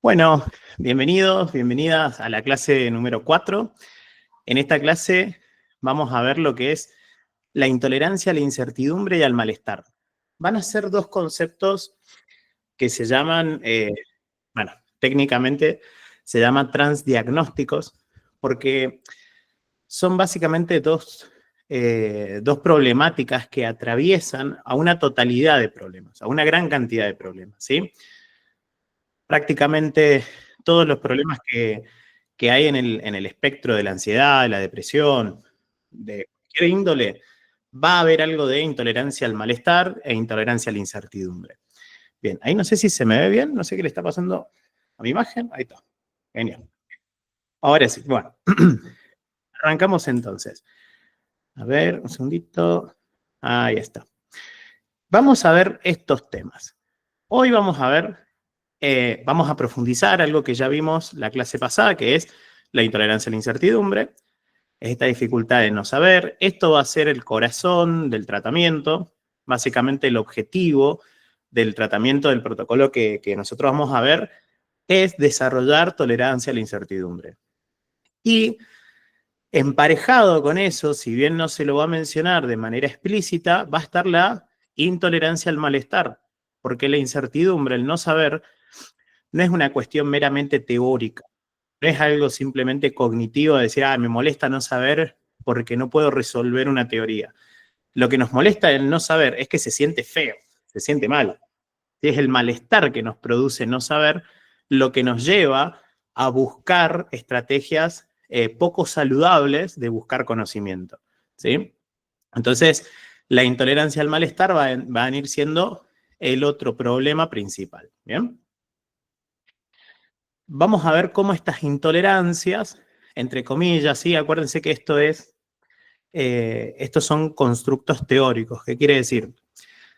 Bueno, bienvenidos, bienvenidas a la clase número 4. En esta clase vamos a ver lo que es la intolerancia a la incertidumbre y al malestar. Van a ser dos conceptos que se llaman, bueno, técnicamente se llaman transdiagnósticos, porque son básicamente dos problemáticas que atraviesan a una totalidad de problemas, a una gran cantidad de problemas, ¿sí? Prácticamente todos los problemas que hay en el espectro de la ansiedad, de la depresión, de cualquier índole, va a haber algo de intolerancia al malestar e intolerancia a la incertidumbre. Bien, ahí no sé si se me ve bien, no sé qué le está pasando a mi imagen. Ahí está. Genial. Ahora sí, bueno. Arrancamos entonces. A ver, un segundito. Ahí está. Vamos a ver estos temas. Hoy vamos a ver, vamos a profundizar algo que ya vimos la clase pasada, que es la intolerancia a la incertidumbre, esta dificultad de no saber. Esto va a ser el corazón del tratamiento, básicamente el objetivo del tratamiento del protocolo que nosotros vamos a ver es desarrollar tolerancia a la incertidumbre. Y emparejado con eso, si bien no se lo va a mencionar de manera explícita, va a estar la intolerancia al malestar, porque la incertidumbre, el no saber, no es una cuestión meramente teórica, no es algo simplemente cognitivo de decir, me molesta no saber porque no puedo resolver una teoría. Lo que nos molesta el no saber es que se siente feo, se siente mal. Es el malestar que nos produce no saber lo que nos lleva a buscar estrategias poco saludables de buscar conocimiento, ¿sí? Entonces, la intolerancia al malestar va a ir siendo el otro problema principal, ¿bien? Vamos a ver cómo estas intolerancias, entre comillas, ¿sí? Acuérdense que estos son constructos teóricos. ¿Qué quiere decir?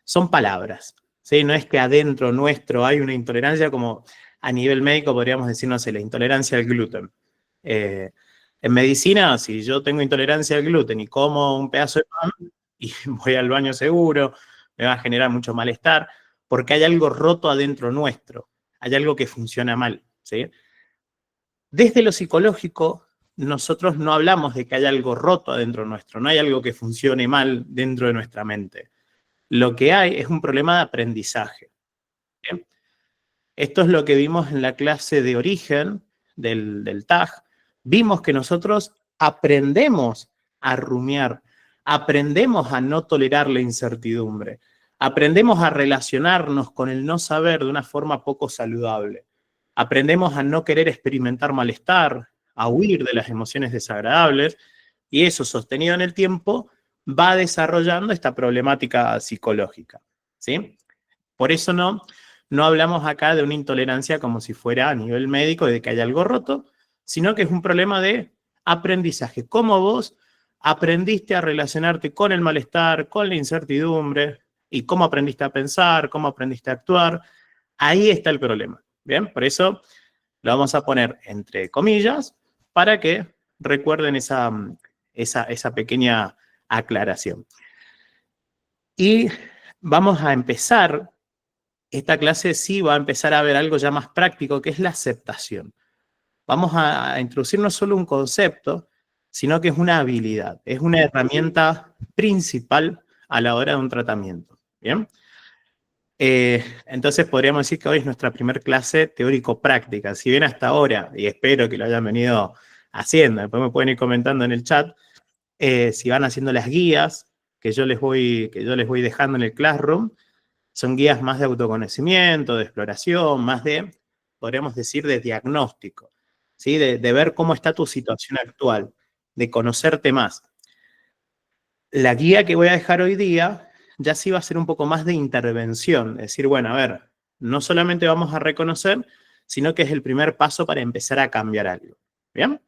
Son palabras, ¿sí? No es que adentro nuestro hay una intolerancia como a nivel médico podríamos decir, no sé, la intolerancia al gluten. En medicina, si yo tengo intolerancia al gluten y como un pedazo de pan y voy al baño seguro, me va a generar mucho malestar, porque hay algo roto adentro nuestro, hay algo que funciona mal, ¿sí? Desde lo psicológico, nosotros no hablamos de que hay algo roto adentro nuestro, no hay algo que funcione mal dentro de nuestra mente. Lo que hay es un problema de aprendizaje. ¿Bien? Esto es lo que vimos en la clase de origen del TAG. Vimos que nosotros aprendemos a rumiar, aprendemos a no tolerar la incertidumbre, aprendemos a relacionarnos con el no saber de una forma poco saludable, aprendemos a no querer experimentar malestar, a huir de las emociones desagradables, y eso sostenido en el tiempo va desarrollando esta problemática psicológica, ¿sí? Por eso no hablamos acá de una intolerancia como si fuera a nivel médico, de que haya algo roto, sino que es un problema de aprendizaje. Cómo vos aprendiste a relacionarte con el malestar, con la incertidumbre, y cómo aprendiste a pensar, cómo aprendiste a actuar. Ahí está el problema. Bien, por eso lo vamos a poner entre comillas para que recuerden esa pequeña aclaración. Y vamos a empezar, esta clase sí va a empezar a ver algo ya más práctico, que es la aceptación. Vamos a introducir no solo un concepto, sino que es una habilidad, es una herramienta principal a la hora de un tratamiento. ¿Bien? Entonces podríamos decir que hoy es nuestra primera clase teórico-práctica. Si bien hasta ahora, y espero que lo hayan venido haciendo, después me pueden ir comentando en el chat, si van haciendo las guías que yo les voy dejando en el Classroom, son guías más de autoconocimiento, de exploración, más de, podríamos decir, de diagnóstico, ¿sí? De ver cómo está tu situación actual, de conocerte más. La guía que voy a dejar hoy día ya sí va a ser un poco más de intervención, es decir, bueno, a ver, no solamente vamos a reconocer, sino que es el primer paso para empezar a cambiar algo. ¿Bien?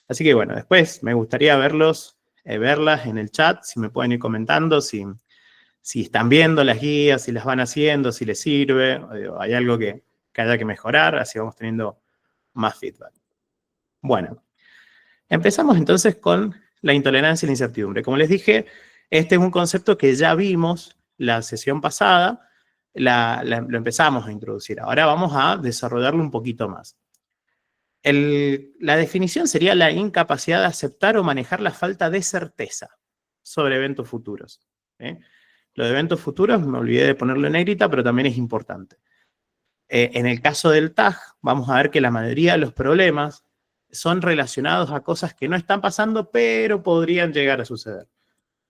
Así que bueno, después me gustaría verlas en el chat, si me pueden ir comentando, si están viendo las guías, si las van haciendo, si les sirve, o hay algo que haya que mejorar, así vamos teniendo más feedback. Bueno, empezamos entonces con la intolerancia y la incertidumbre. Como les dije, este es un concepto que ya vimos la sesión pasada, lo empezamos a introducir. Ahora vamos a desarrollarlo un poquito más. La definición sería la incapacidad de aceptar o manejar la falta de certeza sobre eventos futuros. Lo de eventos futuros, me olvidé de ponerlo en negrita, pero también es importante. En el caso del TAG, vamos a ver que la mayoría de los problemas son relacionados a cosas que no están pasando, pero podrían llegar a suceder.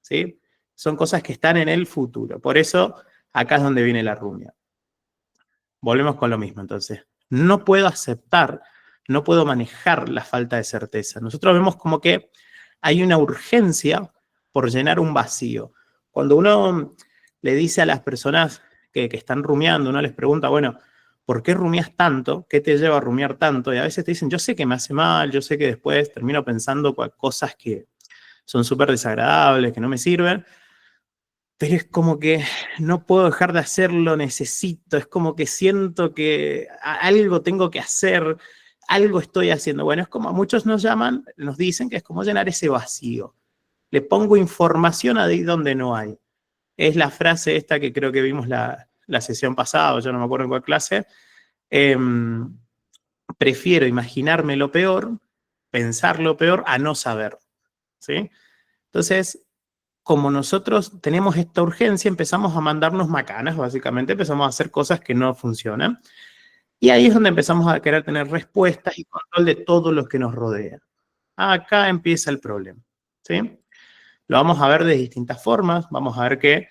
¿Sí? Son cosas que están en el futuro. Por eso, acá es donde viene la rumia. Volvemos con lo mismo, entonces. No puedo aceptar, no puedo manejar la falta de certeza. Nosotros vemos como que hay una urgencia por llenar un vacío. Cuando uno le dice a las personas que están rumiando, uno les pregunta, bueno, ¿por qué rumias tanto? ¿Qué te lleva a rumiar tanto? Y a veces te dicen, yo sé que me hace mal, yo sé que después termino pensando cosas que son súper desagradables, que no me sirven, pero es como que no puedo dejar de hacerlo, necesito, es como que siento que algo tengo que hacer, algo estoy haciendo. Bueno, es como a muchos nos llaman, nos dicen que es como llenar ese vacío. Le pongo información ahí donde no hay. Es la frase esta que creo que vimos la sesión pasada, yo no me acuerdo en cuál clase. Prefiero imaginarme lo peor, pensar lo peor, a no saber. ¿Sí? Entonces, como nosotros tenemos esta urgencia, empezamos a mandarnos macanas, básicamente, empezamos a hacer cosas que no funcionan. Y ahí es donde empezamos a querer tener respuestas y control de todo lo que nos rodea. Acá empieza el problema. ¿Sí? Lo vamos a ver de distintas formas. Vamos a ver que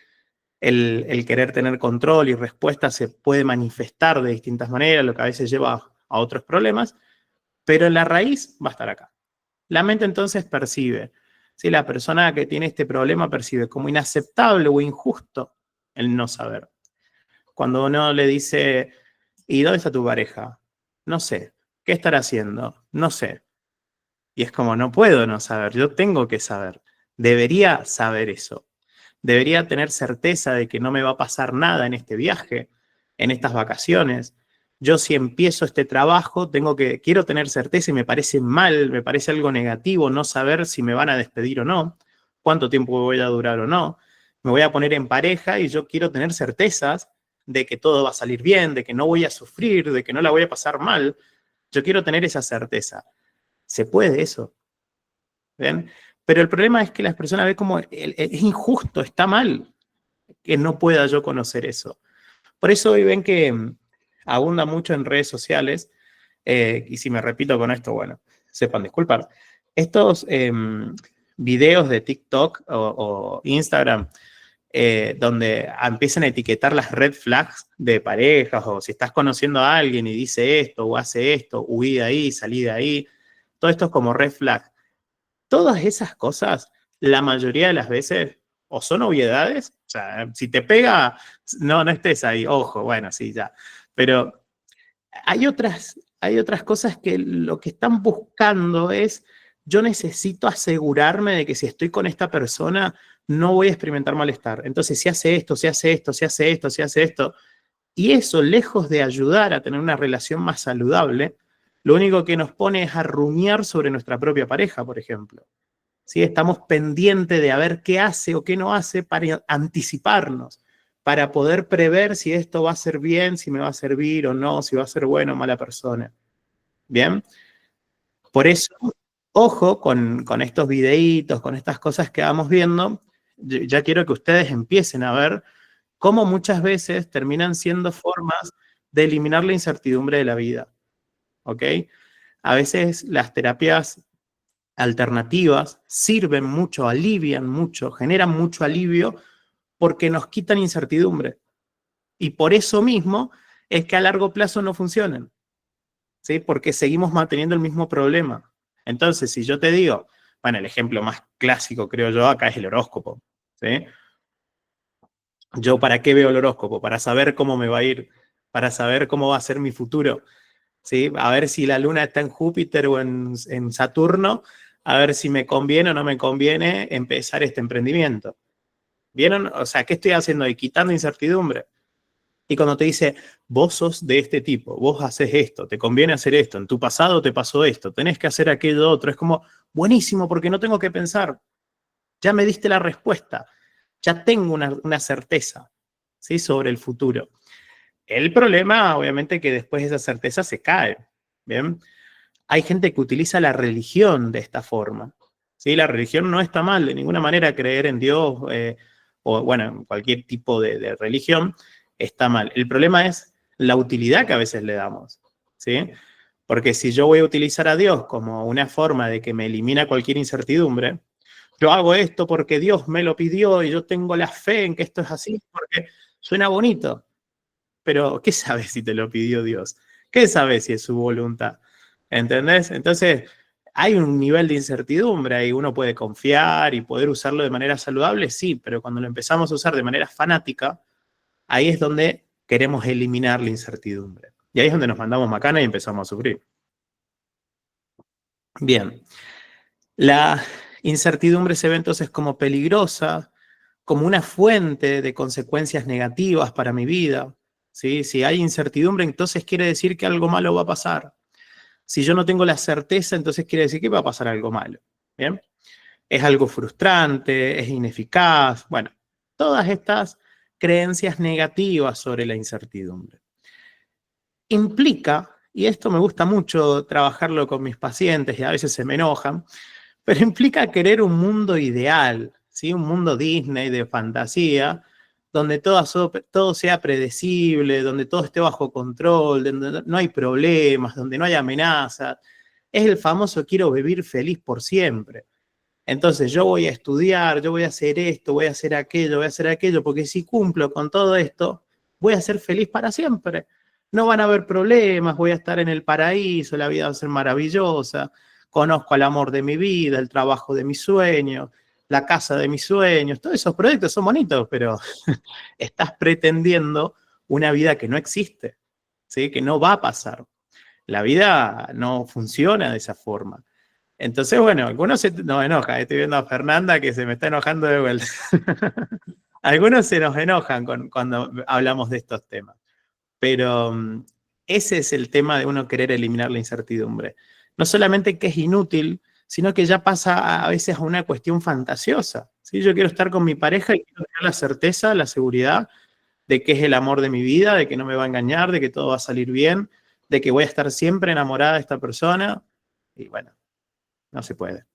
el querer tener control y respuesta se puede manifestar de distintas maneras, lo que a veces lleva a otros problemas, pero la raíz va a estar acá. La mente entonces percibe, si la persona que tiene este problema percibe como inaceptable o injusto el no saber. Cuando uno le dice, ¿y dónde está tu pareja? No sé. ¿Qué estará haciendo? No sé. Y es como, no puedo no saber, yo tengo que saber. Debería saber eso. Debería tener certeza de que no me va a pasar nada en este viaje, en estas vacaciones. Yo si empiezo este trabajo, quiero tener certeza y me parece mal, me parece algo negativo no saber si me van a despedir o no, cuánto tiempo voy a durar o no. Me voy a poner en pareja y yo quiero tener certezas de que todo va a salir bien, de que no voy a sufrir, de que no la voy a pasar mal. Yo quiero tener esa certeza. ¿Se puede eso? ¿Ven? Pero el problema es que las personas ven como es injusto, está mal que no pueda yo conocer eso. Por eso hoy ven que abunda mucho en redes sociales, y si me repito con esto, bueno, sepan disculpar. Estos videos de TikTok o Instagram, donde empiezan a etiquetar las red flags de parejas, o si estás conociendo a alguien y dice esto o hace esto, huí de ahí, salí de ahí, todo esto es como red flag. Todas esas cosas, la mayoría de las veces, o son obviedades, o sea, si te pega, no estés ahí, ojo, bueno, sí, ya. Pero hay otras cosas que lo que están buscando es, yo necesito asegurarme de que si estoy con esta persona, no voy a experimentar malestar. Entonces, si hace esto, si hace esto, si hace esto, si hace esto, y eso, lejos de ayudar a tener una relación más saludable, lo único que nos pone es a rumiar sobre nuestra propia pareja, por ejemplo. ¿Sí? Estamos pendientes de a ver qué hace o qué no hace para anticiparnos, para poder prever si esto va a ser bien, si me va a servir o no, si va a ser bueno o mala persona. ¿Bien? Por eso, ojo con estos videitos, con estas cosas que vamos viendo, ya quiero que ustedes empiecen a ver cómo muchas veces terminan siendo formas de eliminar la incertidumbre de la vida. ¿Ok? A veces las terapias alternativas sirven mucho, alivian mucho, generan mucho alivio porque nos quitan incertidumbre. Y por eso mismo es que a largo plazo no funcionan, ¿sí? Porque seguimos manteniendo el mismo problema. Entonces, si yo te digo, bueno, el ejemplo más clásico, creo yo, acá es el horóscopo, ¿sí? Yo, ¿para qué veo el horóscopo? Para saber cómo me va a ir, para saber cómo va a ser mi futuro, ¿sí? A ver si la luna está en Júpiter o en Saturno, a ver si me conviene o no me conviene empezar este emprendimiento. ¿Vieron? O sea, ¿qué estoy haciendo ahí? Quitando incertidumbre. Y cuando te dice, vos sos de este tipo, vos haces esto, te conviene hacer esto, en tu pasado te pasó esto, tenés que hacer aquello otro, es como, buenísimo, porque no tengo que pensar. Ya me diste la respuesta, ya tengo una certeza. ¿sí? Sobre el futuro. El problema, obviamente, que después esa certeza se cae, ¿bien? Hay gente que utiliza la religión de esta forma, ¿sí? La religión no está mal, de ninguna manera creer en Dios o, bueno, cualquier tipo de religión está mal. El problema es la utilidad que a veces le damos, ¿sí? Porque si yo voy a utilizar a Dios como una forma de que me elimina cualquier incertidumbre, yo hago esto porque Dios me lo pidió y yo tengo la fe en que esto es así, porque suena bonito, pero ¿qué sabes si te lo pidió Dios? ¿Qué sabes si es su voluntad? ¿Entendés? Entonces, hay un nivel de incertidumbre y uno puede confiar y poder usarlo de manera saludable, sí, pero cuando lo empezamos a usar de manera fanática, ahí es donde queremos eliminar la incertidumbre. Y ahí es donde nos mandamos macana y empezamos a sufrir. Bien, la incertidumbre se ve entonces como peligrosa, como una fuente de consecuencias negativas para mi vida. ¿Sí? Si hay incertidumbre, entonces quiere decir que algo malo va a pasar. Si yo no tengo la certeza, entonces quiere decir que va a pasar algo malo. ¿Bien? Es algo frustrante, es ineficaz. Bueno, todas estas creencias negativas sobre la incertidumbre. Implica, y esto me gusta mucho trabajarlo con mis pacientes y a veces se me enojan, pero implica querer un mundo ideal, ¿sí? Un mundo Disney de fantasía, donde todo sea predecible, donde todo esté bajo control, donde no hay problemas, donde no hay amenazas. Es el famoso quiero vivir feliz por siempre. Entonces yo voy a estudiar, yo voy a hacer esto, voy a hacer aquello, voy a hacer aquello, porque si cumplo con todo esto, voy a ser feliz para siempre. No van a haber problemas, voy a estar en el paraíso, la vida va a ser maravillosa, conozco al amor de mi vida, el trabajo de mis sueños, la casa de mis sueños, todos esos proyectos son bonitos, pero estás pretendiendo una vida que no existe, ¿sí? Que no va a pasar. La vida no funciona de esa forma. Entonces, bueno, algunos se nos enojan. Estoy viendo a Fernanda que se me está enojando de vuelta. Algunos se nos enojan cuando hablamos de estos temas. Pero ese es el tema de uno querer eliminar la incertidumbre. No solamente que es inútil, sino que ya pasa a veces a una cuestión fantasiosa. ¿Sí? Yo quiero estar con mi pareja y quiero tener la certeza, la seguridad de que es el amor de mi vida, de que no me va a engañar, de que todo va a salir bien, de que voy a estar siempre enamorada de esta persona. Y bueno, no se puede.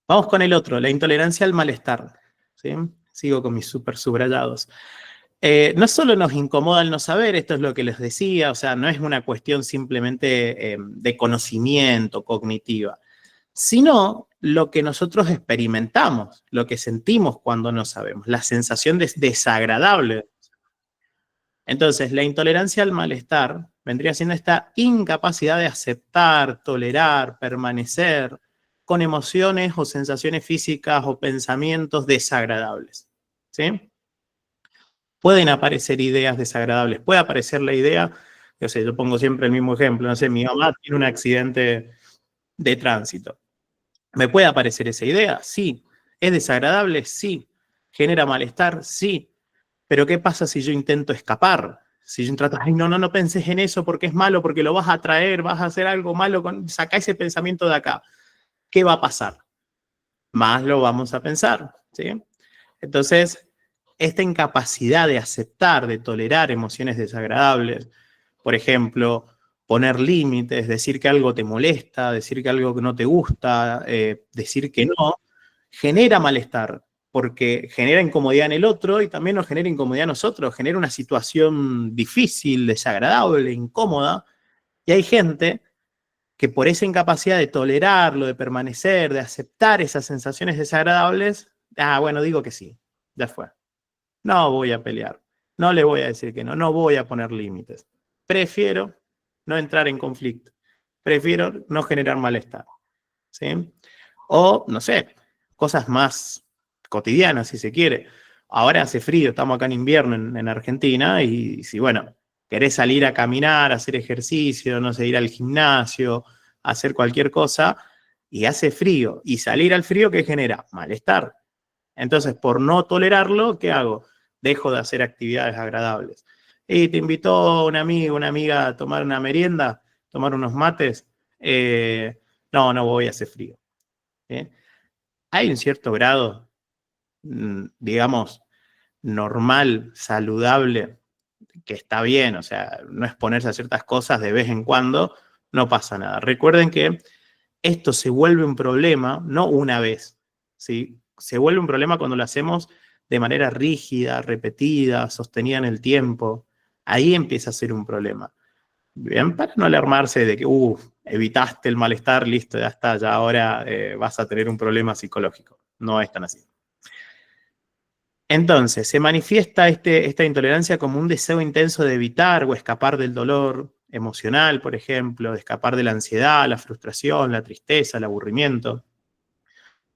Vamos con el otro, la intolerancia al malestar. ¿Sí? Sigo con mis súper subrayados. No solo nos incomoda el no saber, esto es lo que les decía, o sea, no es una cuestión simplemente de conocimiento cognitiva, sino lo que nosotros experimentamos, lo que sentimos cuando no sabemos, la sensación desagradable. Entonces, la intolerancia al malestar vendría siendo esta incapacidad de aceptar, tolerar, permanecer con emociones o sensaciones físicas o pensamientos desagradables. ¿Sí? Pueden aparecer ideas desagradables, puede aparecer la idea, yo sé, yo pongo siempre el mismo ejemplo, no sé, mi mamá tiene un accidente de tránsito. ¿Me puede aparecer esa idea? Sí. ¿Es desagradable? Sí. ¿Genera malestar? Sí. Pero ¿qué pasa si yo intento escapar? Si yo trato, ay, no, no, no penses en eso porque es malo, porque lo vas a traer, vas a hacer algo malo, saca ese pensamiento de acá. ¿Qué va a pasar? Más lo vamos a pensar, ¿sí? Entonces, esta incapacidad de aceptar, de tolerar emociones desagradables, por ejemplo, poner límites, decir que algo te molesta, decir que algo no te gusta, decir que no, genera malestar, porque genera incomodidad en el otro y también nos genera incomodidad a nosotros, genera una situación difícil, desagradable, incómoda, y hay gente que por esa incapacidad de tolerarlo, de permanecer, de aceptar esas sensaciones desagradables, bueno, digo que sí, ya fue. No voy a pelear, no le voy a decir que no, no voy a poner límites. Prefiero no entrar en conflicto, prefiero no generar malestar, ¿sí? O, no sé, cosas más cotidianas, si se quiere. Ahora hace frío, estamos acá en invierno en Argentina y si, bueno, querés salir a caminar, hacer ejercicio, no sé, ir al gimnasio, hacer cualquier cosa, y hace frío, y salir al frío, ¿qué genera? Malestar. Entonces, por no tolerarlo, ¿qué hago? Dejo de hacer actividades agradables. Y te invitó un amigo, una amiga a tomar una merienda, tomar unos mates. No, no voy a hacer frío. ¿Sí? Hay un cierto grado, digamos, normal, saludable, que está bien, o sea, no exponerse a ciertas cosas de vez en cuando, no pasa nada. Recuerden que esto se vuelve un problema, no una vez, ¿sí? Se vuelve un problema cuando lo hacemos de manera rígida, repetida, sostenida en el tiempo. Ahí empieza a ser un problema. Bien, para no alarmarse de que, evitaste el malestar, listo, ya está, ya ahora vas a tener un problema psicológico. No es tan así. Entonces, se manifiesta esta intolerancia como un deseo intenso de evitar o escapar del dolor emocional, por ejemplo, de escapar de la ansiedad, la frustración, la tristeza, el aburrimiento.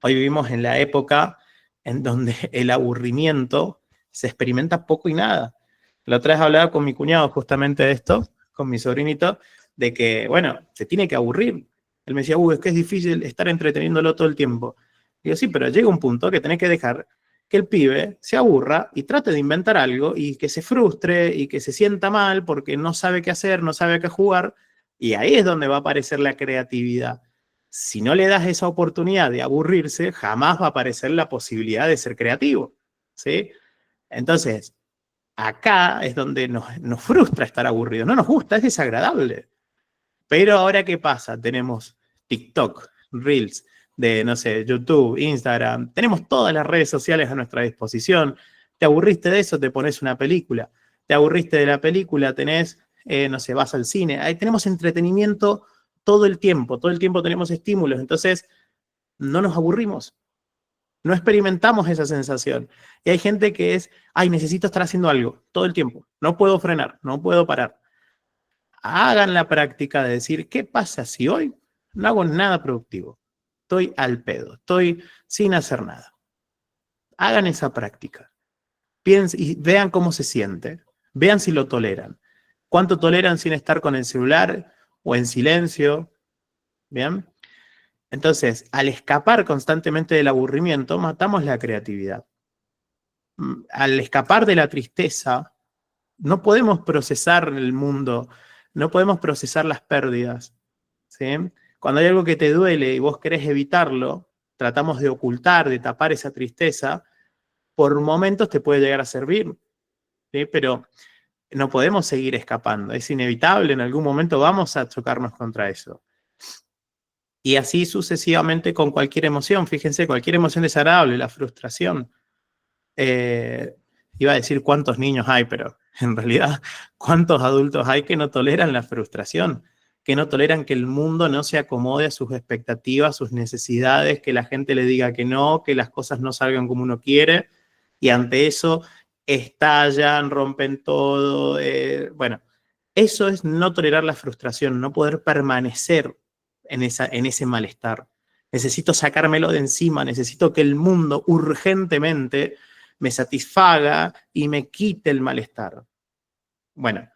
Hoy vivimos en la época en donde el aburrimiento se experimenta poco y nada. La otra vez hablaba con mi cuñado justamente de esto, con mi sobrinito, de que, bueno, se tiene que aburrir. Él me decía, es que es difícil estar entreteniéndolo todo el tiempo. Y yo, sí, pero llega un punto que tenés que dejar que el pibe se aburra y trate de inventar algo y que se frustre y que se sienta mal porque no sabe qué hacer, no sabe a qué jugar. Y ahí es donde va a aparecer la creatividad. Si no le das esa oportunidad de aburrirse, jamás va a aparecer la posibilidad de ser creativo, ¿sí? Entonces, acá es donde nos frustra estar aburridos. No nos gusta, es desagradable. Pero ahora, ¿qué pasa? Tenemos TikTok, Reels, de, no sé, YouTube, Instagram. Tenemos todas las redes sociales a nuestra disposición. ¿Te aburriste de eso? Te pones una película. ¿Te aburriste de la película? Tenés, no sé, vas al cine. Ahí tenemos entretenimiento todo el tiempo tenemos estímulos. Entonces, no nos aburrimos. No experimentamos esa sensación. Y hay gente que es, ay, necesito estar haciendo algo todo el tiempo. No puedo frenar, no puedo parar. Hagan la práctica de decir, ¿qué pasa si hoy no hago nada productivo? Estoy al pedo, estoy sin hacer nada. Hagan esa práctica. Piensen y vean cómo se siente. Vean si lo toleran. ¿Cuánto toleran sin estar con el celular o en silencio? ¿Bien? Entonces, al escapar constantemente del aburrimiento, matamos la creatividad. Al escapar de la tristeza, no podemos procesar el mundo, no podemos procesar las pérdidas, ¿sí? Cuando hay algo que te duele y vos querés evitarlo, tratamos de ocultar, de tapar esa tristeza, por momentos te puede llegar a servir, ¿sí? Pero no podemos seguir escapando, es inevitable, en algún momento vamos a chocarnos contra eso. Y así sucesivamente con cualquier emoción, fíjense, cualquier emoción desagradable, la frustración. Iba a decir cuántos niños hay, pero en realidad, ¿cuántos adultos hay que no toleran la frustración? Que no toleran que el mundo no se acomode a sus expectativas, sus necesidades, que la gente le diga que no, que las cosas no salgan como uno quiere, y ante eso estallan, rompen todo. Bueno, eso es no tolerar la frustración, no poder permanecer en ese malestar. Necesito sacármelo de encima, necesito que el mundo urgentemente me satisfaga y me quite el malestar. Bueno,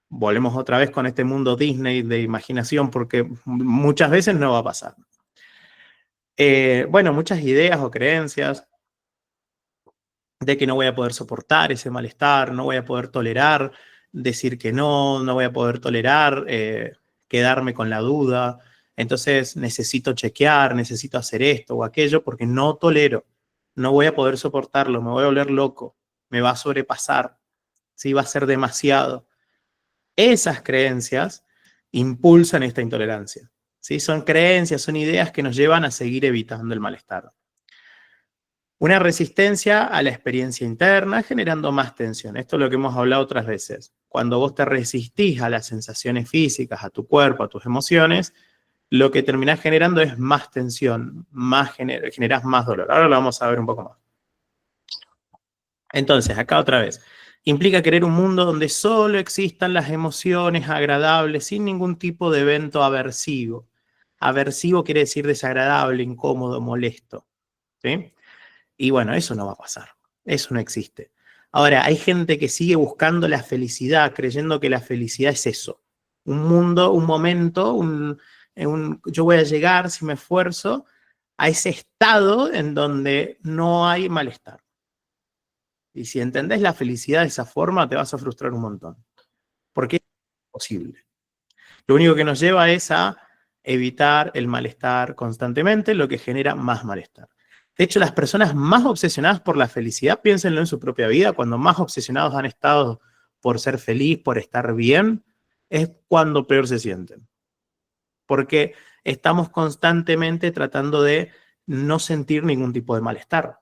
volvemos otra vez con este mundo Disney de imaginación porque muchas veces no va a pasar. Bueno, muchas ideas o creencias de que no voy a poder soportar ese malestar, no voy a poder tolerar decir que no voy a poder tolerar quedarme con la duda, entonces necesito chequear, necesito hacer esto o aquello porque no tolero, no voy a poder soportarlo, me voy a volver loco, me va a sobrepasar, ¿sí? Va a ser demasiado. Esas creencias impulsan esta intolerancia, ¿sí? Son creencias, son ideas que nos llevan a seguir evitando el malestar. Una resistencia a la experiencia interna generando más tensión. Esto es lo que hemos hablado otras veces. Cuando vos te resistís a las sensaciones físicas, a tu cuerpo, a tus emociones, lo que terminás generando es más tensión, generás más dolor. Ahora lo vamos a ver un poco más. Entonces, acá otra vez. Implica querer un mundo donde solo existan las emociones agradables sin ningún tipo de evento aversivo. Aversivo quiere decir desagradable, incómodo, molesto. ¿Sí? Y bueno, eso no va a pasar. Eso no existe. Ahora, hay gente que sigue buscando la felicidad, creyendo que la felicidad es eso. Un mundo, un momento, yo voy a llegar, si me esfuerzo, a ese estado en donde no hay malestar. Y si entendés la felicidad de esa forma, te vas a frustrar un montón. Porque es imposible. Lo único que nos lleva es a evitar el malestar constantemente, lo que genera más malestar. De hecho, las personas más obsesionadas por la felicidad, piénsenlo en su propia vida, cuando más obsesionados han estado por ser feliz, por estar bien, es cuando peor se sienten. Porque estamos constantemente tratando de no sentir ningún tipo de malestar.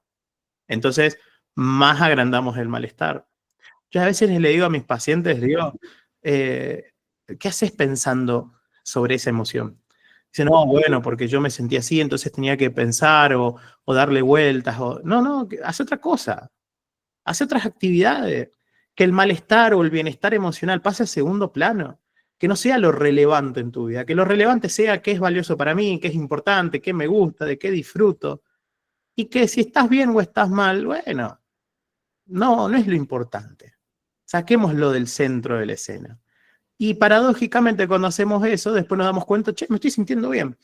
Entonces, más agrandamos el malestar. Yo a veces le digo a mis pacientes, digo, ¿qué haces pensando sobre esa emoción? Dice, no, bueno, porque yo me sentí así, entonces tenía que pensar o darle vueltas. No, no, hace otra cosa, hace otras actividades. Que el malestar o el bienestar emocional pase a segundo plano. Que no sea lo relevante en tu vida, que lo relevante sea qué es valioso para mí, qué es importante, qué me gusta, de qué disfruto. Y que si estás bien o estás mal, bueno, no es lo importante. Saquémoslo del centro de la escena. Y paradójicamente cuando hacemos eso, después nos damos cuenta, che, me estoy sintiendo bien.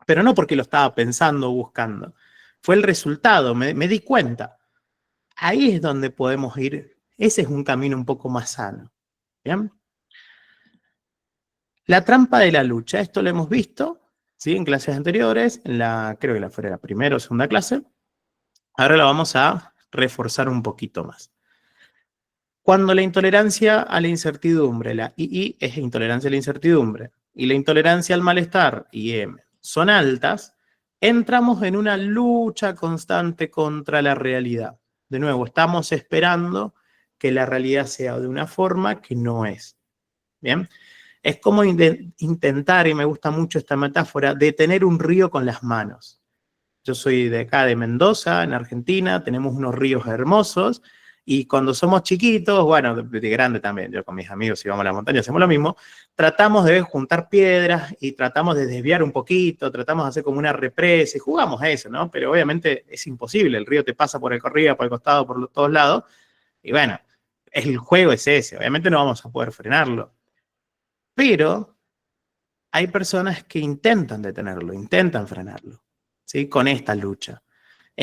Pero no porque lo estaba pensando o buscando. Fue el resultado, me di cuenta. Ahí es donde podemos ir. Ese es un camino un poco más sano. ¿Bien? La trampa de la lucha. Esto lo hemos visto, ¿sí? En clases anteriores, creo que fue la primera o segunda clase. Ahora lo vamos a reforzar un poquito más. Cuando la intolerancia a la incertidumbre, la II es intolerancia a la incertidumbre, y la intolerancia al malestar, IM, son altas, entramos en una lucha constante contra la realidad. De nuevo, estamos esperando que la realidad sea de una forma que no es. ¿Bien? Es como intentar, y me gusta mucho esta metáfora, detener un río con las manos. Yo soy de acá, de Mendoza, en Argentina, tenemos unos ríos hermosos, y cuando somos chiquitos, bueno, de grande también, yo con mis amigos si vamos a la montaña hacemos lo mismo, tratamos de juntar piedras y tratamos de desviar un poquito, tratamos de hacer como una represa y jugamos a eso, ¿no? Pero obviamente es imposible, el río te pasa por el corrido, por el costado, por todos lados, y bueno, el juego es ese, obviamente no vamos a poder frenarlo. Pero hay personas que intentan detenerlo, intentan frenarlo, ¿sí? Con esta lucha.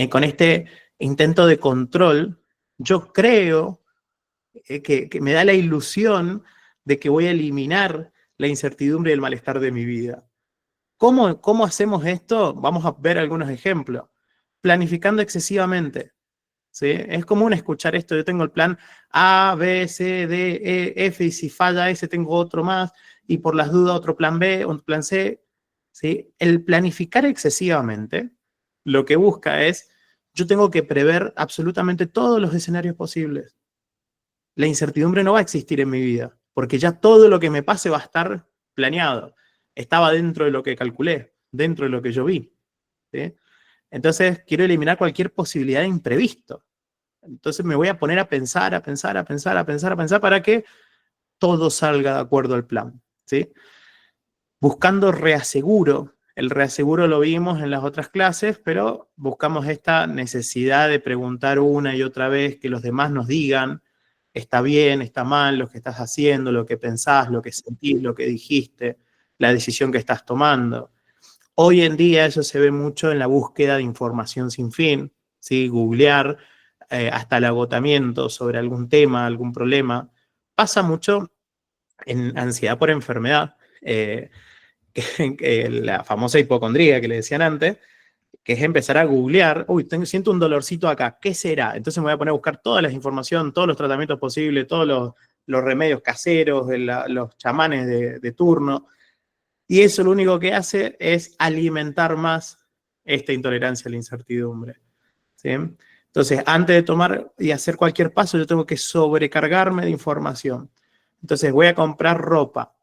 Con este intento de control, yo creo que me da la ilusión de que voy a eliminar la incertidumbre y el malestar de mi vida. ¿Cómo hacemos esto? Vamos a ver algunos ejemplos. Planificando excesivamente. ¿Sí? Es común escuchar esto, yo tengo el plan A, B, C, D, E, F, y si falla ese tengo otro más, y por las dudas otro plan B, un plan C. ¿Sí? El planificar excesivamente lo que busca es, yo tengo que prever absolutamente todos los escenarios posibles. La incertidumbre no va a existir en mi vida, porque ya todo lo que me pase va a estar planeado. Estaba dentro de lo que calculé, dentro de lo que yo vi. ¿Sí? Entonces, quiero eliminar cualquier posibilidad de imprevisto. Entonces me voy a poner a pensar, a pensar, a pensar, a pensar, a pensar para que todo salga de acuerdo al plan, ¿sí? Buscando reaseguro. El reaseguro lo vimos en las otras clases, pero buscamos esta necesidad de preguntar una y otra vez que los demás nos digan, está bien, está mal, lo que estás haciendo, lo que pensás, lo que sentís, lo que dijiste, la decisión que estás tomando. Hoy en día eso se ve mucho en la búsqueda de información sin fin, ¿sí? Googlear hasta el agotamiento sobre algún tema, algún problema. Pasa mucho en ansiedad por enfermedad, que la famosa hipocondría que le decían antes, que es empezar a googlear, uy, siento un dolorcito acá, ¿qué será? Entonces me voy a poner a buscar toda la información, todos los tratamientos posibles, todos los remedios caseros, los chamanes de turno, y eso lo único que hace es alimentar más esta intolerancia a la incertidumbre. ¿Sí? Entonces, antes de tomar y hacer cualquier paso, yo tengo que sobrecargarme de información. Entonces, voy a comprar ropa.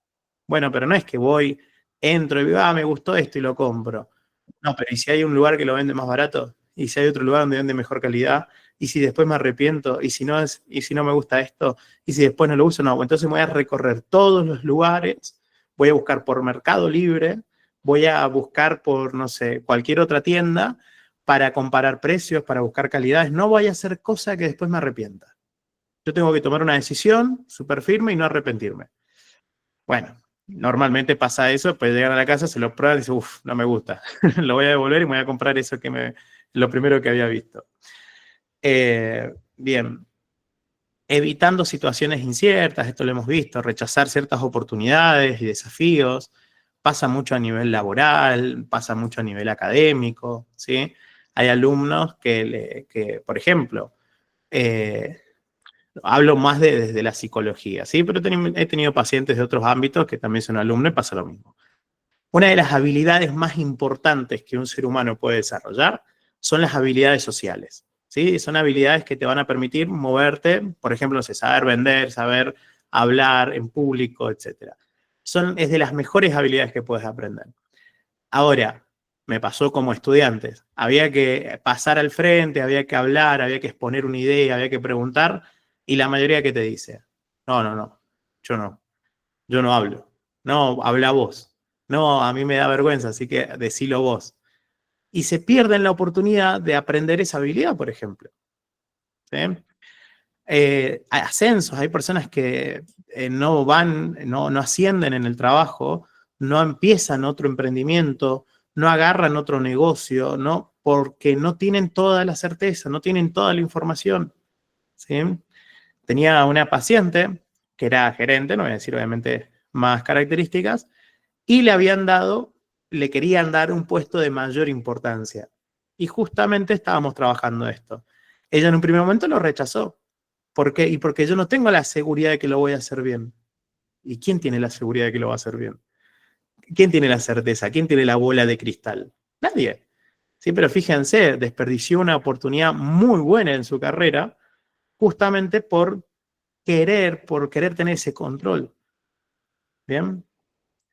Bueno, pero no es que voy, entro y digo, me gustó esto y lo compro. No, pero ¿y si hay un lugar que lo vende más barato? ¿Y si hay otro lugar donde vende mejor calidad? ¿Y si después me arrepiento? ¿Y si no me gusta esto? ¿Y si después no lo uso? No, entonces voy a recorrer todos los lugares, voy a buscar por Mercado Libre, voy a buscar por, no sé, cualquier otra tienda para comparar precios, para buscar calidades. No voy a hacer cosa que después me arrepienta. Yo tengo que tomar una decisión súper firme y no arrepentirme. Bueno, normalmente pasa eso, pues llegan a la casa, se lo prueban y dicen, uff, no me gusta. Lo voy a devolver y me voy a comprar eso lo primero que había visto. Bien. Evitando situaciones inciertas, esto lo hemos visto, rechazar ciertas oportunidades y desafíos, pasa mucho a nivel laboral, pasa mucho a nivel académico, ¿sí? hay alumnos que por ejemplo, hablo más desde la psicología, ¿sí? Pero he tenido pacientes de otros ámbitos que también son alumnos y pasa lo mismo. Una de las habilidades más importantes que un ser humano puede desarrollar son las habilidades sociales, ¿sí? Son habilidades que te van a permitir moverte, por ejemplo, no sé, saber vender, saber hablar en público, etc. Es de las mejores habilidades que puedes aprender. Ahora, me pasó como estudiantes. Había que pasar al frente, había que hablar, había que exponer una idea, había que preguntar, y la mayoría que te dice, no, yo no hablo. No, habla vos. No, a mí me da vergüenza, así que decilo vos. Y se pierden la oportunidad de aprender esa habilidad, por ejemplo. ¿Sí? Hay ascensos, hay personas que no ascienden en el trabajo, no empiezan otro emprendimiento, no agarran otro negocio, ¿no? Porque no tienen toda la certeza, no tienen toda la información. ¿Sí? Tenía una paciente que era gerente, no voy a decir obviamente más características, y le querían dar un puesto de mayor importancia. Y justamente estábamos trabajando esto. Ella en un primer momento lo rechazó. ¿Por qué? Y porque yo no tengo la seguridad de que lo voy a hacer bien. ¿Y quién tiene la seguridad de que lo va a hacer bien? ¿Quién tiene la certeza? ¿Quién tiene la bola de cristal? Nadie. Sí, pero fíjense, desperdició una oportunidad muy buena en su carrera justamente por querer tener ese control. ¿Bien?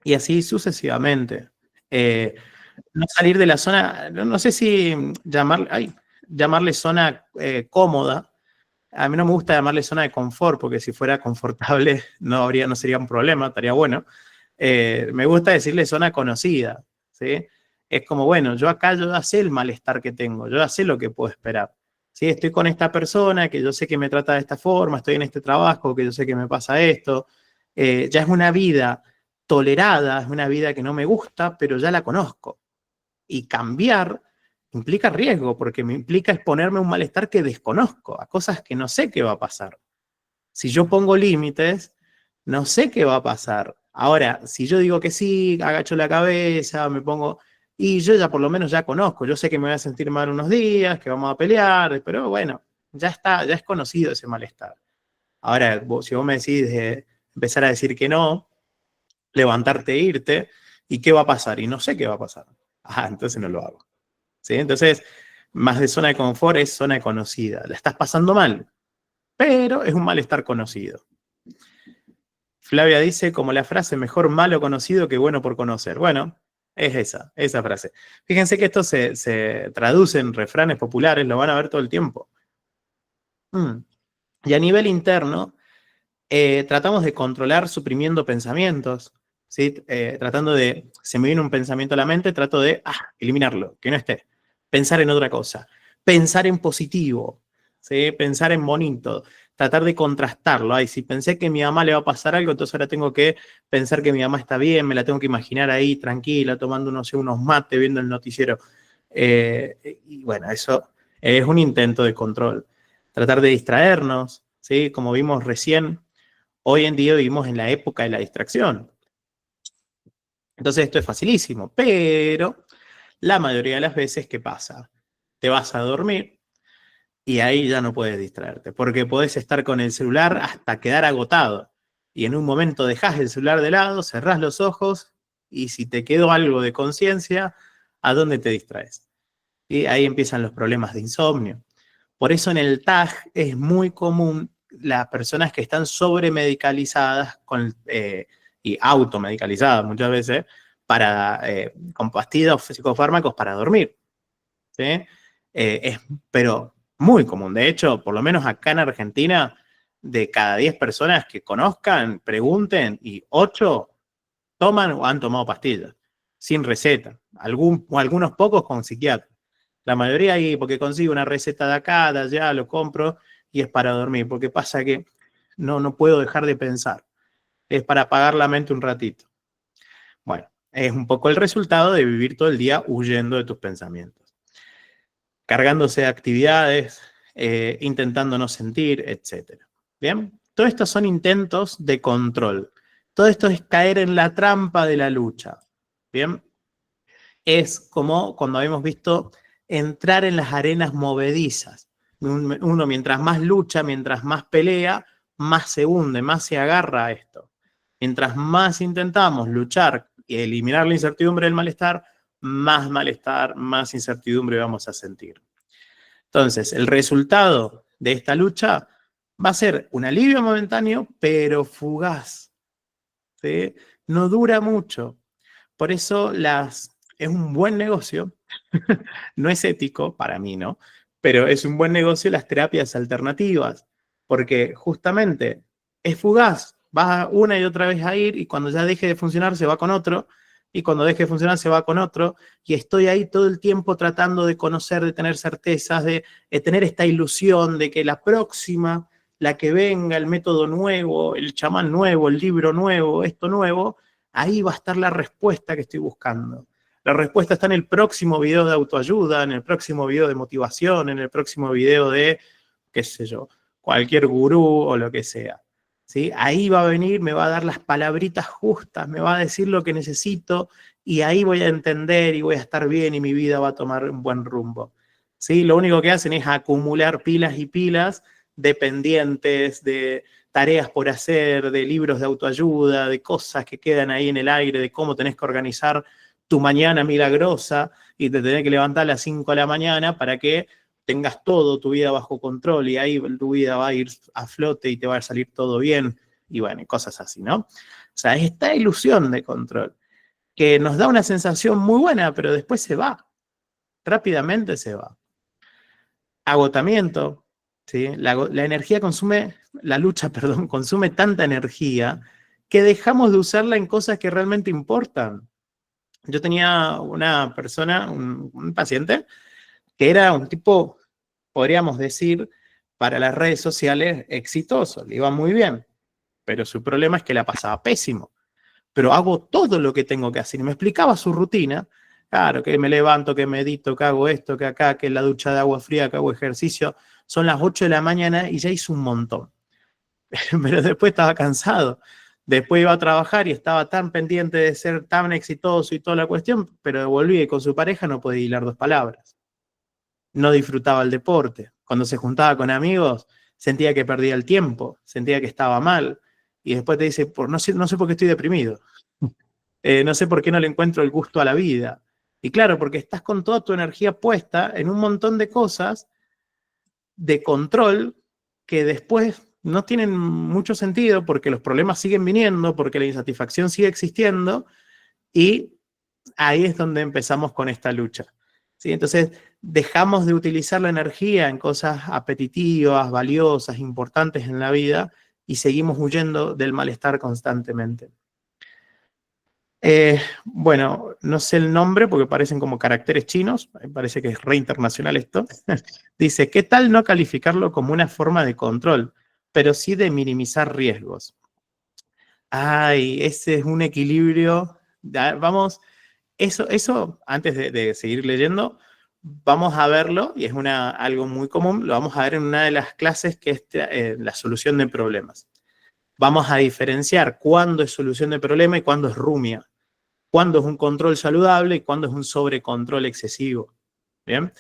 Y así sucesivamente. No salir de la zona, no sé si llamarle zona cómoda. A mí no me gusta llamarle zona de confort, porque si fuera confortable no sería un problema, estaría bueno. Me gusta decirle zona conocida, ¿sí? Es como, bueno, yo ya sé el malestar que tengo, yo ya sé lo que puedo esperar. ¿Sí? Estoy con esta persona que yo sé que me trata de esta forma, estoy en este trabajo que yo sé que me pasa esto. Ya es una vida tolerada, es una vida que no me gusta, pero ya la conozco. Y cambiar implica riesgo, porque me implica exponerme a un malestar que desconozco, a cosas que no sé qué va a pasar. Si yo pongo límites, no sé qué va a pasar. Ahora, si yo digo que sí, agacho la cabeza, me pongo... Y yo ya por lo menos ya conozco, yo sé que me voy a sentir mal unos días, que vamos a pelear, pero bueno, ya está, ya es conocido ese malestar. Ahora, si vos me decís de empezar a decir que no, levantarte e irte, ¿y qué va a pasar? Y no sé qué va a pasar. Ah, entonces no lo hago. ¿Sí? Entonces, más de zona de confort es zona conocida. La estás pasando mal, pero es un malestar conocido. Flavia dice, como la frase, mejor malo conocido que bueno por conocer. Bueno, es esa frase. Fíjense que esto se traduce en refranes populares, lo van a ver todo el tiempo. Y a nivel interno, tratamos de controlar suprimiendo pensamientos, ¿sí? Se me viene un pensamiento a la mente, trato de eliminarlo, que no esté. Pensar en otra cosa. Pensar en positivo, ¿sí? Pensar en bonito. Tratar de contrastarlo. Ay, si pensé que a mi mamá le va a pasar algo, entonces ahora tengo que pensar que mi mamá está bien, me la tengo que imaginar ahí tranquila, tomando unos mates, viendo el noticiero. Y bueno, eso es un intento de control. Tratar de distraernos, ¿sí? Como vimos recién, hoy en día vivimos en la época de la distracción. Entonces esto es facilísimo, pero la mayoría de las veces, ¿qué pasa? Te vas a dormir y ahí ya no puedes distraerte, porque podés estar con el celular hasta quedar agotado. Y en un momento dejás el celular de lado, cerrás los ojos y si te quedó algo de conciencia, ¿a dónde te distraes? Y ahí empiezan los problemas de insomnio. Por eso en el TAG es muy común las personas que están sobremedicalizadas y automedicalizadas muchas veces con pastillas o psicofármacos para dormir. ¿Sí? Pero muy común. De hecho, por lo menos acá en Argentina, de cada 10 personas que conozcan, pregunten, y 8 toman o han tomado pastillas, sin receta. Algunos pocos con psiquiatra. La mayoría ahí porque consigo una receta de acá, de allá, lo compro y es para dormir. Porque pasa que no puedo dejar de pensar. Es para apagar la mente un ratito. Bueno, es un poco el resultado de vivir todo el día huyendo de tus pensamientos. Cargándose de actividades, intentando no sentir, etc. ¿Bien? Todo esto son intentos de control. Todo esto es caer en la trampa de la lucha. ¿Bien? Es como cuando habíamos visto entrar en las arenas movedizas. Uno mientras más lucha, mientras más pelea, más se hunde, más se agarra a esto. Mientras más intentamos luchar y eliminar la incertidumbre del malestar, más incertidumbre vamos a sentir. Entonces, el resultado de esta lucha va a ser un alivio momentáneo, pero fugaz, ¿sí? No dura mucho. Por eso es un buen negocio, no es ético, para mí no, pero es un buen negocio las terapias alternativas, porque justamente es fugaz, vas una y otra vez a ir y cuando ya deje de funcionar se va con otro, y cuando deje de funcionar se va con otro, y estoy ahí todo el tiempo tratando de conocer, de tener certezas, de tener esta ilusión de que la próxima, la que venga, el método nuevo, el chamán nuevo, el libro nuevo, esto nuevo, ahí va a estar la respuesta que estoy buscando. La respuesta está en el próximo video de autoayuda, en el próximo video de motivación, en el próximo video de, qué sé yo, cualquier gurú o lo que sea. ¿Sí? Ahí va a venir, me va a dar las palabritas justas, me va a decir lo que necesito y ahí voy a entender y voy a estar bien y mi vida va a tomar un buen rumbo. ¿Sí? Lo único que hacen es acumular pilas y pilas de pendientes, de tareas por hacer, de libros de autoayuda, de cosas que quedan ahí en el aire, de cómo tenés que organizar tu mañana milagrosa y te tenés que levantar a las 5 de la mañana para que tengas todo tu vida bajo control y ahí tu vida va a ir a flote y te va a salir todo bien y bueno, cosas así, ¿no? O sea, es esta ilusión de control que nos da una sensación muy buena, pero después se va, rápidamente se va. Agotamiento, ¿sí? La energía consume, la lucha, perdón, consume tanta energía que dejamos de usarla en cosas que realmente importan. Yo tenía una persona, un paciente, que era un tipo, podríamos decir, para las redes sociales exitoso, le iba muy bien, pero su problema es que la pasaba pésimo. Pero hago todo lo que tengo que hacer. Y me explicaba su rutina, claro, que me levanto, que medito, que hago esto, que acá, que la ducha de agua fría, que hago ejercicio. Son las 8 de la mañana y ya hizo un montón. Pero después estaba cansado. Después iba a trabajar y estaba tan pendiente de ser tan exitoso y toda la cuestión, pero volví y con su pareja no podía hilar dos palabras. No disfrutaba el deporte. Cuando se juntaba con amigos, sentía que perdía el tiempo, sentía que estaba mal. Y después te dice, no sé por qué estoy deprimido. No sé por qué no le encuentro el gusto a la vida. Y claro, porque estás con toda tu energía puesta en un montón de cosas de control que después no tienen mucho sentido porque los problemas siguen viniendo, porque la insatisfacción sigue existiendo y ahí es donde empezamos con esta lucha. ¿Sí? Entonces, dejamos de utilizar la energía en cosas apetitivas, valiosas, importantes en la vida y seguimos huyendo del malestar constantemente. Bueno, no sé el nombre porque parecen como caracteres chinos, me parece que es re internacional esto. Dice, ¿qué tal no calificarlo como una forma de control, pero sí de minimizar riesgos? Ay, ese es un equilibrio. Vamos, eso antes de seguir leyendo, vamos a verlo, y es algo muy común, lo vamos a ver en una de las clases que es la solución de problemas. Vamos a diferenciar cuándo es solución de problema y cuándo es rumia. Cuándo es un control saludable y cuándo es un sobrecontrol excesivo. ¿Bien?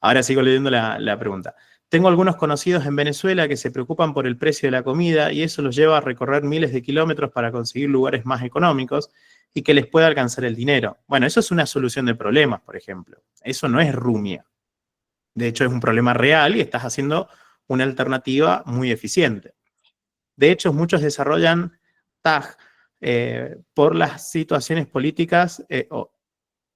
Ahora sigo leyendo la pregunta. Tengo algunos conocidos en Venezuela que se preocupan por el precio de la comida y eso los lleva a recorrer miles de kilómetros para conseguir lugares más económicos y que les pueda alcanzar el dinero. Bueno, eso es una solución de problemas, por ejemplo. Eso no es rumia. De hecho, es un problema real y estás haciendo una alternativa muy eficiente. De hecho, muchos desarrollan TAG por las situaciones políticas, o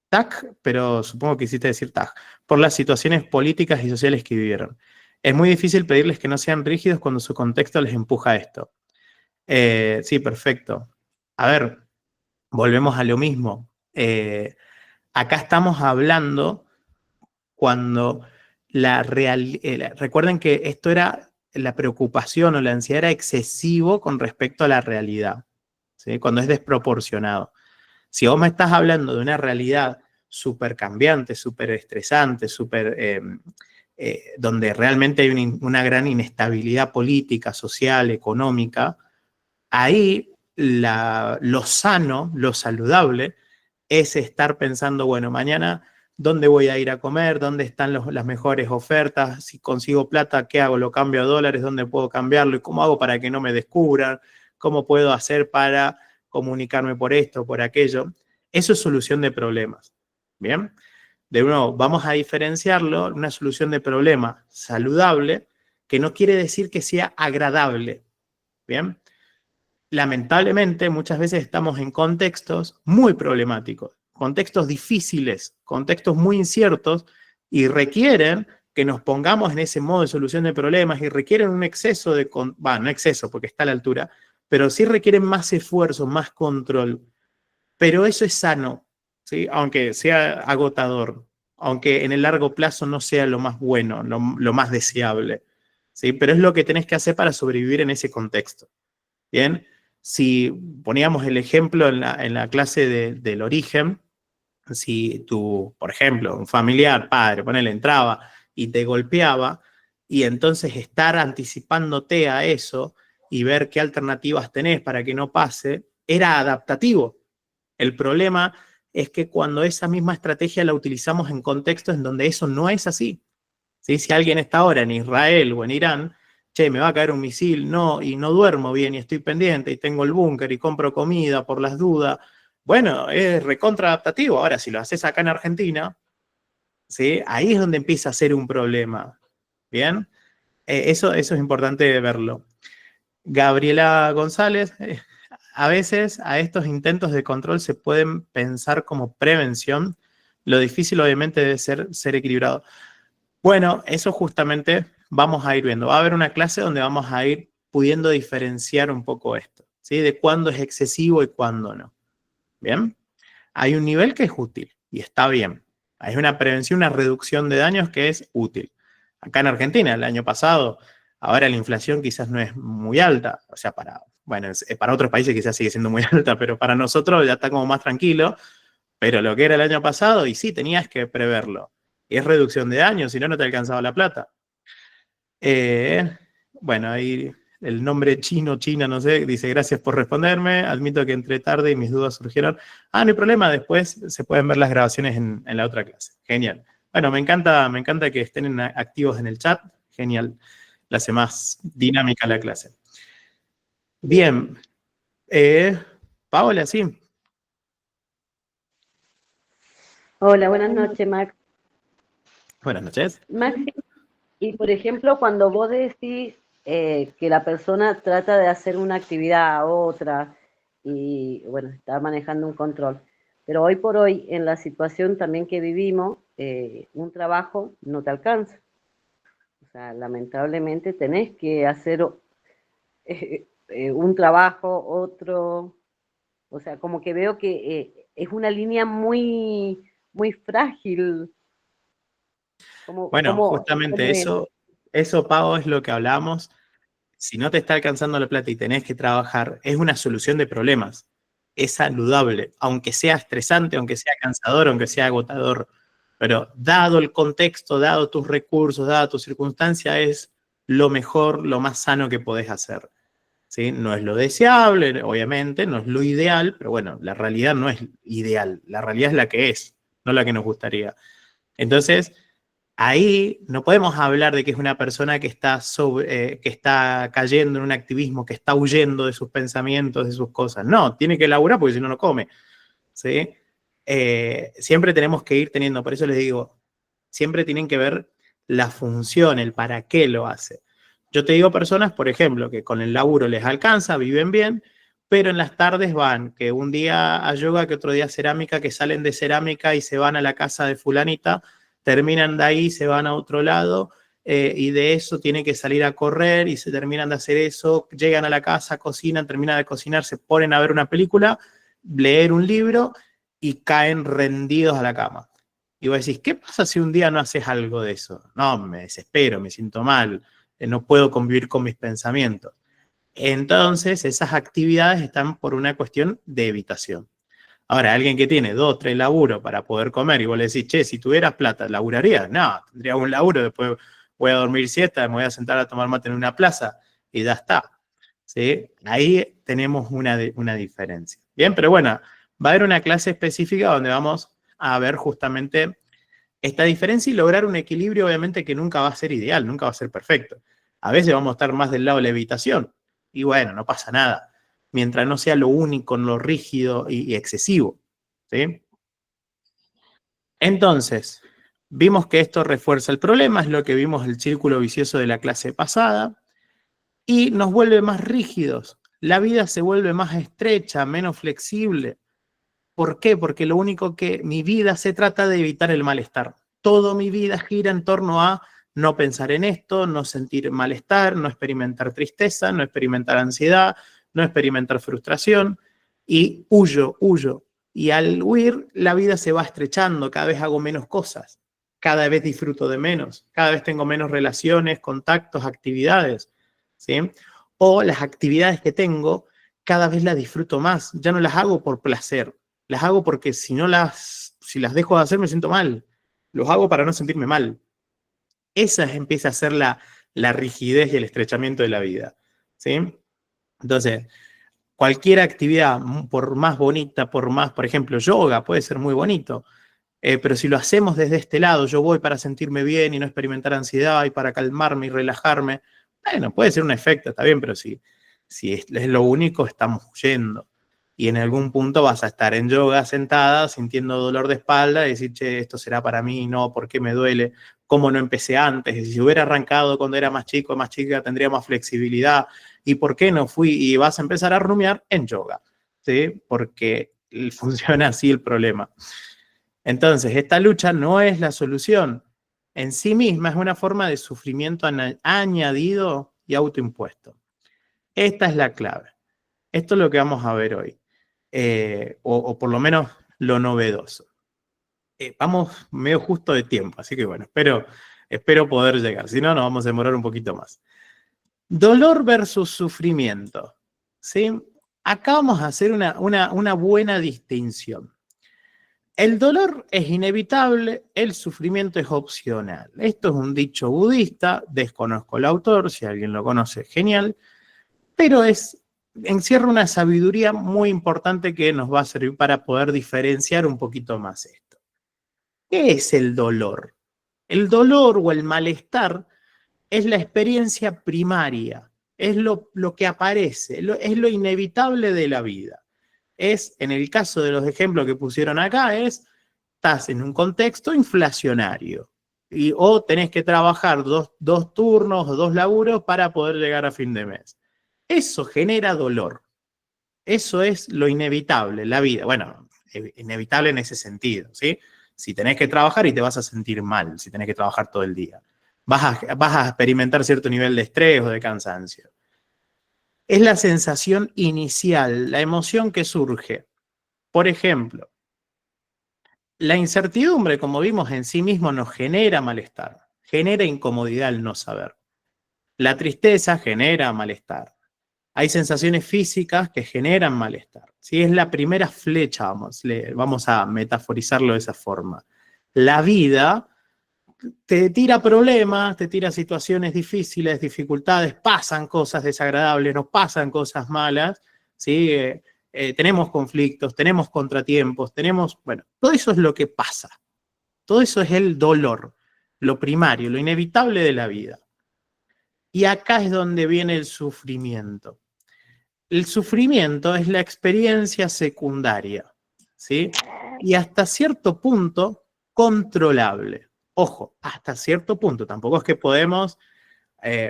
TAG, pero supongo que quisiste decir TAG, por las situaciones políticas y sociales que vivieron. Es muy difícil pedirles que no sean rígidos cuando su contexto les empuja a esto. Sí, perfecto. A ver, volvemos a lo mismo. Acá estamos hablando cuando recuerden que esto era la preocupación o la ansiedad era excesivo con respecto a la realidad, ¿sí? Cuando es desproporcionado. Si vos me estás hablando de una realidad súper cambiante, súper estresante, donde realmente hay una gran inestabilidad política, social, económica, ahí lo sano, lo saludable, es estar pensando, bueno, mañana dónde voy a ir a comer, dónde están las mejores ofertas, si consigo plata, ¿qué hago? ¿Lo cambio a dólares? ¿Dónde puedo cambiarlo? ¿Y cómo hago para que no me descubran? ¿Cómo puedo hacer para comunicarme por esto, por aquello? Eso es solución de problemas, ¿bien? De nuevo, vamos a diferenciarlo, una solución de problema saludable, que no quiere decir que sea agradable, ¿bien? Lamentablemente, muchas veces estamos en contextos muy problemáticos, contextos difíciles, contextos muy inciertos, y requieren que nos pongamos en ese modo de solución de problemas, y requieren un exceso de, no exceso porque está a la altura, pero sí requieren más esfuerzo, más control. Pero eso es sano, ¿sí? Aunque sea agotador, aunque en el largo plazo no sea lo más bueno, lo más deseable, ¿sí? Pero es lo que tenés que hacer para sobrevivir en ese contexto. Bien, si poníamos el ejemplo en la clase del origen, si tú, por ejemplo, un familiar, padre, ponele, entraba y te golpeaba, y entonces estar anticipándote a eso y ver qué alternativas tenés para que no pase, era adaptativo. El problema es que cuando esa misma estrategia la utilizamos en contextos en donde eso no es así, ¿sí? Si alguien está ahora en Israel o en Irán, che, me va a caer un misil, no, y no duermo bien, y estoy pendiente, y tengo el búnker, y compro comida por las dudas. Bueno, es recontra adaptativo. Ahora, si lo haces acá en Argentina, ¿sí? Ahí es donde empieza a ser un problema. ¿Bien? Eso es importante verlo. Gabriela González, a veces a estos intentos de control se pueden pensar como prevención. Lo difícil obviamente debe ser equilibrado. Bueno, eso justamente vamos a ir viendo. Va a haber una clase donde vamos a ir pudiendo diferenciar un poco esto, ¿sí? De cuándo es excesivo y cuándo no. ¿Bien? Hay un nivel que es útil y está bien. Hay una prevención, una reducción de daños que es útil. Acá en Argentina, el año pasado, ahora la inflación quizás no es muy alta, o sea, bueno, para otros países quizás sigue siendo muy alta, pero para nosotros ya está como más tranquilo, pero lo que era el año pasado, y sí, tenías que preverlo. Y es reducción de daños, si no, no te alcanzaba la plata. Bueno, ahí el nombre chino, China, no sé, dice gracias por responderme, admito que entré tarde y mis dudas surgieron. No hay problema, después se pueden ver las grabaciones en la otra clase. Genial. Bueno, me encanta que estén activos en el chat, genial, la hace más dinámica la clase. Bien, Paola, sí. Hola, buenas noches, Max. Buenas noches. Max, y por ejemplo, cuando vos decís que la persona trata de hacer una actividad a otra y, bueno, está manejando un control, pero hoy por hoy, en la situación también que vivimos, un trabajo no te alcanza. O sea, lamentablemente tenés que hacer un trabajo, otro. O sea, como que veo que es una línea muy, muy frágil. Bueno, justamente eso, Pau, es lo que hablamos. Si no te está alcanzando la plata y tenés que trabajar, es una solución de problemas. Es saludable, aunque sea estresante, aunque sea cansador, aunque sea agotador. Pero dado el contexto, dado tus recursos, dada tu circunstancia, es lo mejor, lo más sano que podés hacer. ¿Sí? No es lo deseable, obviamente, no es lo ideal, pero bueno, la realidad no es ideal. La realidad es la que es, no la que nos gustaría. Entonces, ahí no podemos hablar de que es una persona que que está cayendo en un activismo, que está huyendo de sus pensamientos, de sus cosas. No, tiene que laburar porque si no, no come. ¿Sí? Siempre tenemos que ir teniendo, por eso les digo, siempre tienen que ver la función, el para qué lo hace. Yo te digo personas, por ejemplo, que con el laburo les alcanza, viven bien, pero en las tardes van, que un día a yoga, que otro día a cerámica, que salen de cerámica y se van a la casa de fulanita, terminan de ahí, se van a otro lado, y de eso tienen que salir a correr y se terminan de hacer eso, llegan a la casa, cocinan, terminan de cocinar, se ponen a ver una película, leer un libro y caen rendidos a la cama. Y vos decís, ¿qué pasa si un día no haces algo de eso? No, me desespero, me siento mal, no puedo convivir con mis pensamientos. Entonces, esas actividades están por una cuestión de evitación. Ahora, alguien que tiene 2, 3 laburos para poder comer y vos le decís, che, si tuvieras plata, ¿laburarías? No, tendría un laburo, después voy a dormir siesta, me voy a sentar a tomar mate en una plaza y ya está. ¿Sí? Ahí tenemos una diferencia. Bien, pero bueno, va a haber una clase específica donde vamos a ver justamente esta diferencia y lograr un equilibrio obviamente que nunca va a ser ideal, nunca va a ser perfecto. A veces vamos a estar más del lado de la evitación y bueno, no pasa nada, mientras no sea lo único, lo rígido y excesivo, ¿sí? Entonces, vimos que esto refuerza el problema, es lo que vimos el círculo vicioso de la clase pasada, y nos vuelve más rígidos. La vida se vuelve más estrecha, menos flexible. ¿Por qué? Porque lo único que mi vida se trata de evitar el malestar. Toda mi vida gira en torno a no pensar en esto, no sentir malestar, no experimentar tristeza, no experimentar ansiedad, no experimentar frustración, y huyo, huyo. Y al huir, la vida se va estrechando, cada vez hago menos cosas, cada vez disfruto de menos, cada vez tengo menos relaciones, contactos, actividades, ¿sí? O las actividades que tengo, cada vez las disfruto más, ya no las hago por placer, las hago porque si las dejo de hacer me siento mal, los hago para no sentirme mal. Esa empieza a ser la rigidez y el estrechamiento de la vida, ¿sí? Entonces, cualquier actividad, por más bonita, por ejemplo, yoga, puede ser muy bonito, pero si lo hacemos desde este lado, yo voy para sentirme bien y no experimentar ansiedad y para calmarme y relajarme, bueno, puede ser un efecto, está bien, pero si es lo único, estamos huyendo. Y en algún punto vas a estar en yoga sentada, sintiendo dolor de espalda y decir, che, esto será para mí, no, ¿por qué me duele? ¿Cómo no empecé antes? Si hubiera arrancado cuando era más chico, más chica, tendría más flexibilidad. ¿Y por qué no fui? Y vas a empezar a rumiar en yoga, ¿sí? Porque funciona así el problema. Entonces, esta lucha no es la solución. En sí misma es una forma de sufrimiento añadido y autoimpuesto. Esta es la clave. Esto es lo que vamos a ver hoy. O por lo menos lo novedoso. Vamos medio justo de tiempo, así que bueno, espero poder llegar. Si no, nos vamos a demorar un poquito más. Dolor versus sufrimiento, ¿sí? Acá vamos a hacer una buena distinción. El dolor es inevitable, el sufrimiento es opcional. Esto es un dicho budista, desconozco el autor, si alguien lo conoce, genial, pero encierra una sabiduría muy importante que nos va a servir para poder diferenciar un poquito más esto. ¿Qué es el dolor? El dolor o el malestar es la experiencia primaria, es lo que aparece, es lo inevitable de la vida. En el caso de los ejemplos que pusieron acá, estás en un contexto inflacionario o tenés que trabajar dos turnos o 2 laburos para poder llegar a fin de mes. Eso genera dolor. Eso es lo inevitable, la vida. Bueno, inevitable en ese sentido, ¿sí? Si tenés que trabajar y te vas a sentir mal, si tenés que trabajar todo el día. Vas a experimentar cierto nivel de estrés o de cansancio. Es la sensación inicial, la emoción que surge. Por ejemplo, la incertidumbre, como vimos en sí mismo, nos genera malestar, genera incomodidad al no saber. La tristeza genera malestar. Hay sensaciones físicas que generan malestar. ¿Sí? Es la primera flecha, vamos a metaforizarlo de esa forma. La vida te tira problemas, te tira situaciones difíciles, dificultades, pasan cosas desagradables, nos pasan cosas malas, ¿sí? Tenemos conflictos, tenemos contratiempos, bueno, todo eso es lo que pasa. Todo eso es el dolor, lo primario, lo inevitable de la vida. Y acá es donde viene el sufrimiento. El sufrimiento es la experiencia secundaria, ¿sí? Y hasta cierto punto controlable. Ojo, hasta cierto punto. Tampoco es que podemos,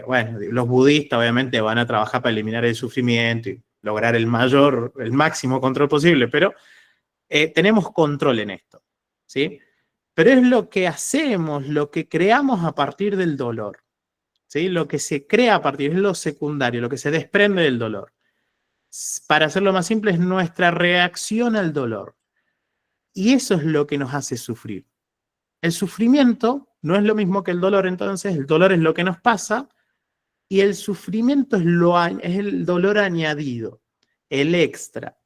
bueno, los budistas obviamente van a trabajar para eliminar el sufrimiento y lograr el máximo control posible, pero tenemos control en esto, ¿sí? Pero es lo que hacemos, lo que creamos a partir del dolor, ¿sí? Lo que se crea a partir, es lo secundario, lo que se desprende del dolor. Para hacerlo más simple, es nuestra reacción al dolor. Y eso es lo que nos hace sufrir. El sufrimiento no es lo mismo que el dolor, entonces, el dolor es lo que nos pasa y el sufrimiento es el dolor añadido, el extra,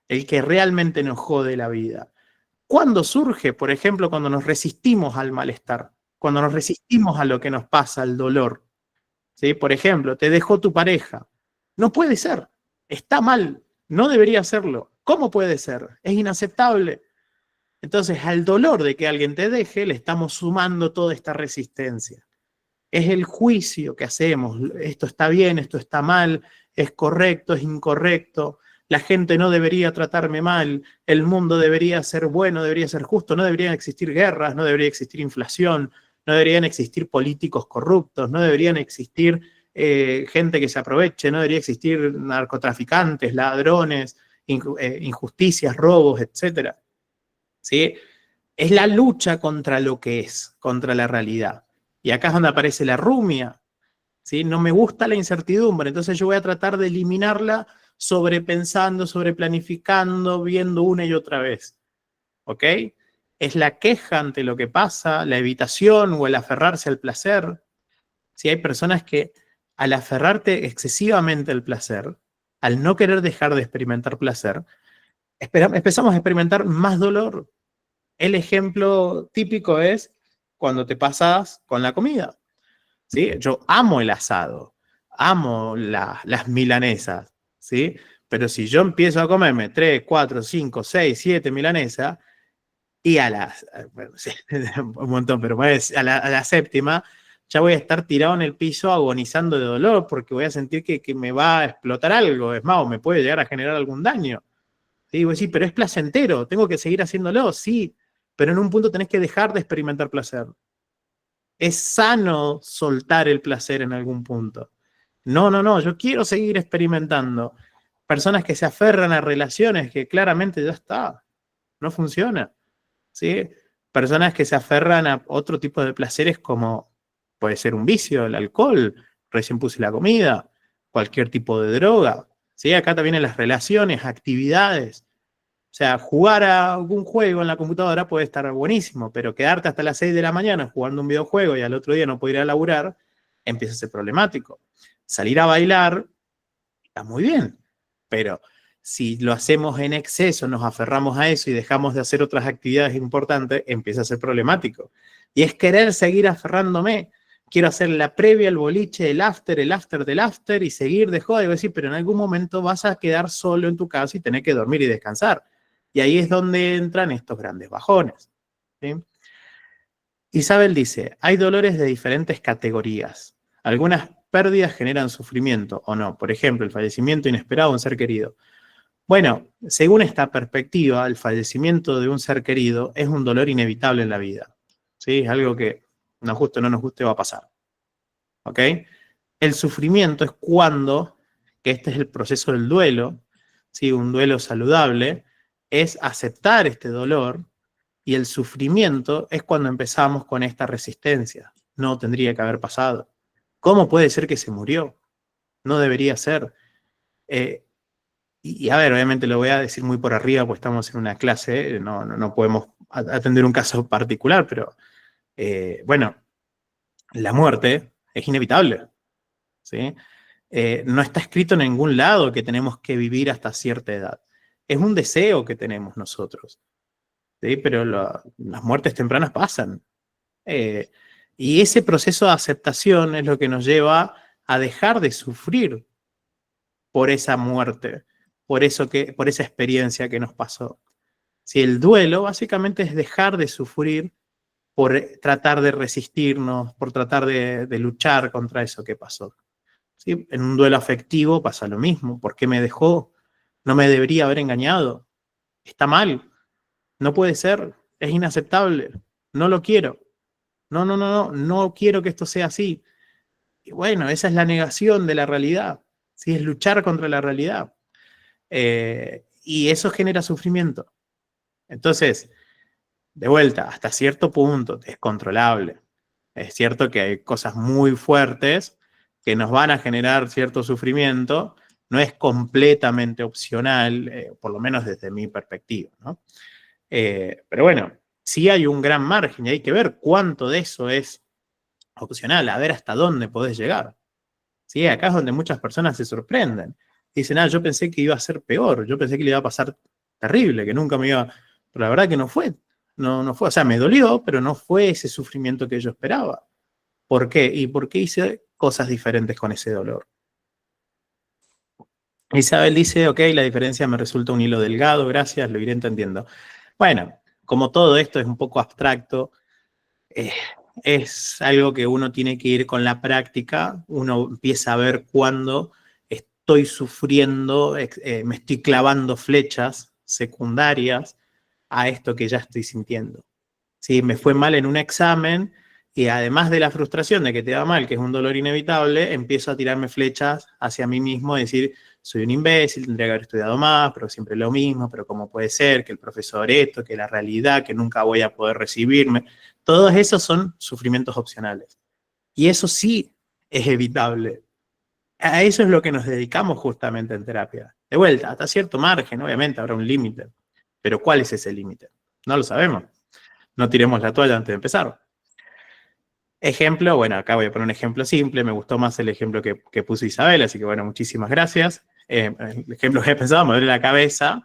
el que realmente nos jode la vida. ¿Cuándo surge? Por ejemplo, cuando nos resistimos al malestar, cuando nos resistimos a lo que nos pasa, al dolor. ¿Sí? Por ejemplo, te dejó tu pareja. No puede ser. Está mal. No debería hacerlo. ¿Cómo puede ser? Es inaceptable. Entonces, al dolor de que alguien te deje, le estamos sumando toda esta resistencia. Es el juicio que hacemos. Esto está bien, esto está mal, es correcto, es incorrecto. La gente no debería tratarme mal, el mundo debería ser bueno, debería ser justo, no deberían existir guerras, no debería existir inflación, no deberían existir políticos corruptos, no deberían existir gente que se aproveche, no debería existir narcotraficantes, ladrones, injusticias, robos, etc. ¿Sí? Es la lucha contra lo que es, contra la realidad. Y acá es donde aparece la rumia. ¿Sí? No me gusta la incertidumbre, entonces yo voy a tratar de eliminarla sobrepensando, sobreplanificando, viendo una y otra vez. ¿Ok? Es la queja ante lo que pasa, la evitación o el aferrarse al placer. Si hay personas que al aferrarte excesivamente al placer, al no querer dejar de experimentar placer, empezamos a experimentar más dolor. El ejemplo típico es cuando te pasas con la comida. ¿Sí? Yo amo el asado, amo las milanesas, ¿sí? Pero si yo empiezo a comerme 3, 4, 5, 6, 7 milanesas, y a las, bueno, sí, un montón, pero a la séptima, ya voy a estar tirado en el piso agonizando de dolor porque voy a sentir que me va a explotar algo, es más, o me puede llegar a generar algún daño. ¿Sí? Digo, sí, pero es placentero, tengo que seguir haciéndolo, sí, pero en un punto tenés que dejar de experimentar placer. Es sano soltar el placer en algún punto. No, yo quiero seguir experimentando. Personas que se aferran a relaciones que claramente ya está, no funciona. ¿Sí? Personas que se aferran a otro tipo de placeres como puede ser un vicio, el alcohol, recién puse la comida, cualquier tipo de droga. ¿Sí? Acá también en las relaciones, actividades. O sea, jugar a algún juego en la computadora puede estar buenísimo, pero quedarte hasta las 6 de la mañana jugando un videojuego y al otro día no poder ir a laburar, empieza a ser problemático. Salir a bailar está muy bien, pero si lo hacemos en exceso, nos aferramos a eso y dejamos de hacer otras actividades importantes, empieza a ser problemático. Y es querer seguir aferrándome. Quiero hacer la previa, el boliche, el after del after y seguir de joda. Y voy a decir, pero en algún momento vas a quedar solo en tu casa y tener que dormir y descansar. Y ahí es donde entran estos grandes bajones. ¿Sí? Isabel dice, hay dolores de diferentes categorías. Algunas pérdidas generan sufrimiento o no. Por ejemplo, el fallecimiento inesperado de un ser querido. Bueno, según esta perspectiva, el fallecimiento de un ser querido es un dolor inevitable en la vida. ¿Sí? Es algo que nos guste o no nos guste va a pasar. ¿Ok? El sufrimiento es cuando, que este es el proceso del duelo, ¿sí? Un duelo saludable, es aceptar este dolor, y el sufrimiento es cuando empezamos con esta resistencia. No tendría que haber pasado. ¿Cómo puede ser que se murió? No debería ser. Y a ver, obviamente lo voy a decir muy por arriba, pues estamos en una clase, no podemos atender un caso particular, pero bueno, la muerte es inevitable. ¿Sí? No está escrito en ningún lado que tenemos que vivir hasta cierta edad. Es un deseo que tenemos nosotros, ¿sí? Pero las muertes tempranas pasan. Eh, y ese proceso de aceptación es lo que nos lleva a dejar de sufrir por esa muerte, por esa experiencia que nos pasó. Si el duelo básicamente es dejar de sufrir por tratar de resistirnos, por tratar de luchar contra eso que pasó. ¿Sí? En un duelo afectivo pasa lo mismo. ¿Por qué me dejó? No me debería haber engañado. Está mal. No puede ser. Es inaceptable. No lo quiero. No quiero que esto sea así. Y bueno, esa es la negación de la realidad. ¿Sí? Es luchar contra la realidad. Y eso genera sufrimiento. Entonces, de vuelta, hasta cierto punto es controlable. Es cierto que hay cosas muy fuertes que nos van a generar cierto sufrimiento, no es completamente opcional, por lo menos desde mi perspectiva, ¿no? Pero bueno, sí hay un gran margen y hay que ver cuánto de eso es opcional, a ver hasta dónde podés llegar. ¿Sí? Acá es donde muchas personas se sorprenden. Dicen, yo pensé que iba a ser peor, yo pensé que le iba a pasar terrible, que nunca me iba... Pero la verdad que no fue. No fue, o sea, me dolió, pero no fue ese sufrimiento que yo esperaba. ¿Por qué? ¿Y por qué hice cosas diferentes con ese dolor? Isabel dice, ok, la diferencia me resulta un hilo delgado, gracias, lo iré entendiendo. Bueno, como todo esto es un poco abstracto, es algo que uno tiene que ir con la práctica, uno empieza a ver cuándo estoy sufriendo, me estoy clavando flechas secundarias a esto que ya estoy sintiendo. ¿Sí? Me fue mal en un examen y además de la frustración de que te va mal, que es un dolor inevitable, empiezo a tirarme flechas hacia mí mismo, decir, soy un imbécil, tendría que haber estudiado más, pero siempre lo mismo, pero cómo puede ser, que el profesor esto, que la realidad, que nunca voy a poder recibirme. Todos esos son sufrimientos opcionales. Y eso sí es evitable. A eso es lo que nos dedicamos justamente en terapia. De vuelta, hasta cierto margen, obviamente habrá un límite. Pero ¿cuál es ese límite? No lo sabemos. No tiremos la toalla antes de empezar. Ejemplo, bueno, acá voy a poner un ejemplo simple. Me gustó más el ejemplo que puso Isabel, así que bueno, muchísimas gracias. El ejemplo que he pensado, me duele la cabeza.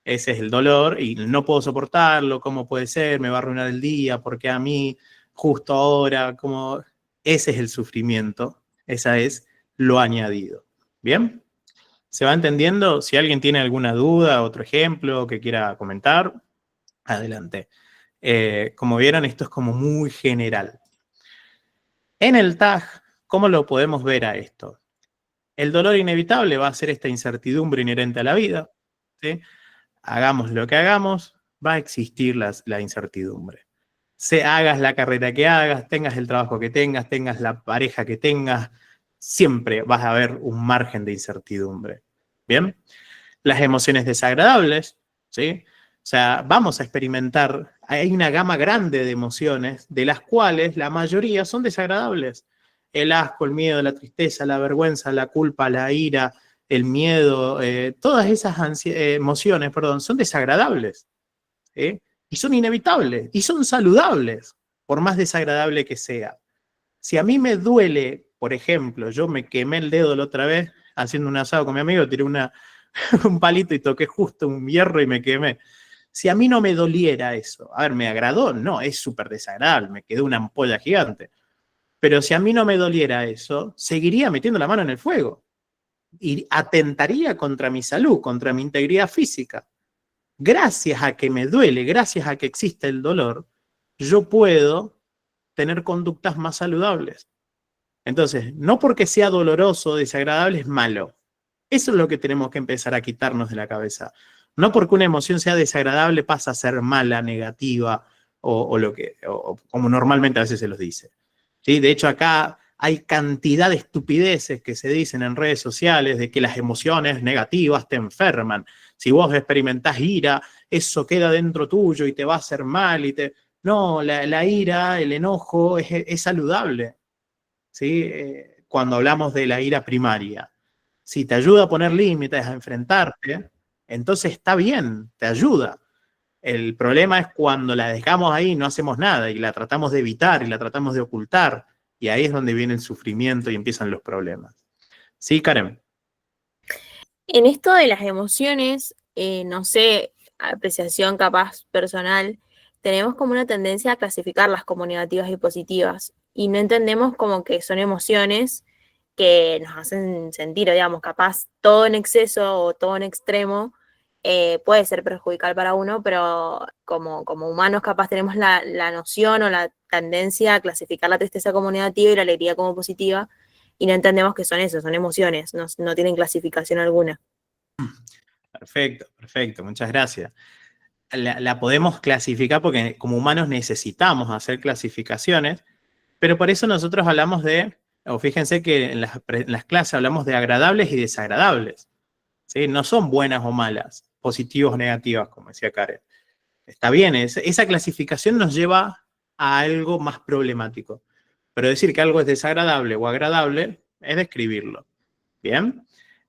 Ese es el dolor y no puedo soportarlo. ¿Cómo puede ser? Me va a arruinar el día. ¿Por qué a mí? Justo ahora. ¿Cómo? Ese es el sufrimiento. Esa es lo añadido. ¿Bien? ¿Se va entendiendo? Si alguien tiene alguna duda, otro ejemplo que quiera comentar, adelante. Como vieron, esto es como muy general. En el TAG, ¿cómo lo podemos ver a esto? El dolor inevitable va a ser esta incertidumbre inherente a la vida. ¿Sí? Hagamos lo que hagamos, va a existir la incertidumbre. Hagas la carrera que hagas, tengas el trabajo que tengas la pareja que tengas, siempre vas a ver un margen de incertidumbre. ¿Bien? Las emociones desagradables, ¿sí? O sea, vamos a experimentar, hay una gama grande de emociones, de las cuales la mayoría son desagradables. El asco, el miedo, la tristeza, la vergüenza, la culpa, la ira, el miedo, todas esas emociones, perdón, son desagradables, ¿sí? Y son inevitables, y son saludables, por más desagradable que sea. Si a mí me duele, por ejemplo, yo me quemé el dedo la otra vez haciendo un asado con mi amigo, tiré un palito y toqué justo un hierro y me quemé. Si a mí no me doliera eso, a ver, ¿me agradó? No, es súper desagradable, me quedó una ampolla gigante. Pero si a mí no me doliera eso, seguiría metiendo la mano en el fuego y atentaría contra mi salud, contra mi integridad física. Gracias a que me duele, gracias a que existe el dolor, yo puedo tener conductas más saludables. Entonces, no porque sea doloroso o desagradable es malo. Eso es lo que tenemos que empezar a quitarnos de la cabeza. No porque una emoción sea desagradable pasa a ser mala, negativa o como normalmente a veces se los dice. ¿Sí? De hecho, acá hay cantidad de estupideces que se dicen en redes sociales de que las emociones negativas te enferman. Si vos experimentás ira, eso queda dentro tuyo y te va a hacer mal. No, la ira, el enojo es saludable. ¿Sí? Cuando hablamos de la ira primaria. Si te ayuda a poner límites, a enfrentarte, entonces está bien, te ayuda. El problema es cuando la dejamos ahí y no hacemos nada y la tratamos de evitar y la tratamos de ocultar. Y ahí es donde viene el sufrimiento y empiezan los problemas. ¿Sí, Karen? En esto de las emociones, no sé, apreciación capaz personal, tenemos como una tendencia a clasificarlas como negativas y positivas y no entendemos como que son emociones que nos hacen sentir, digamos, capaz todo en exceso o todo en extremo puede ser perjudicial para uno, pero como humanos capaz tenemos la noción o la tendencia a clasificar la tristeza como negativa y la alegría como positiva y no entendemos que son eso, son emociones, no tienen clasificación alguna. Perfecto, perfecto, muchas gracias. La podemos clasificar porque como humanos necesitamos hacer clasificaciones, pero por eso nosotros hablamos o fíjense que en las clases hablamos de agradables y desagradables. ¿Sí? No son buenas o malas, positivas o negativas, como decía Karen. Está bien, esa clasificación nos lleva a algo más problemático. Pero decir que algo es desagradable o agradable es describirlo. ¿Bien?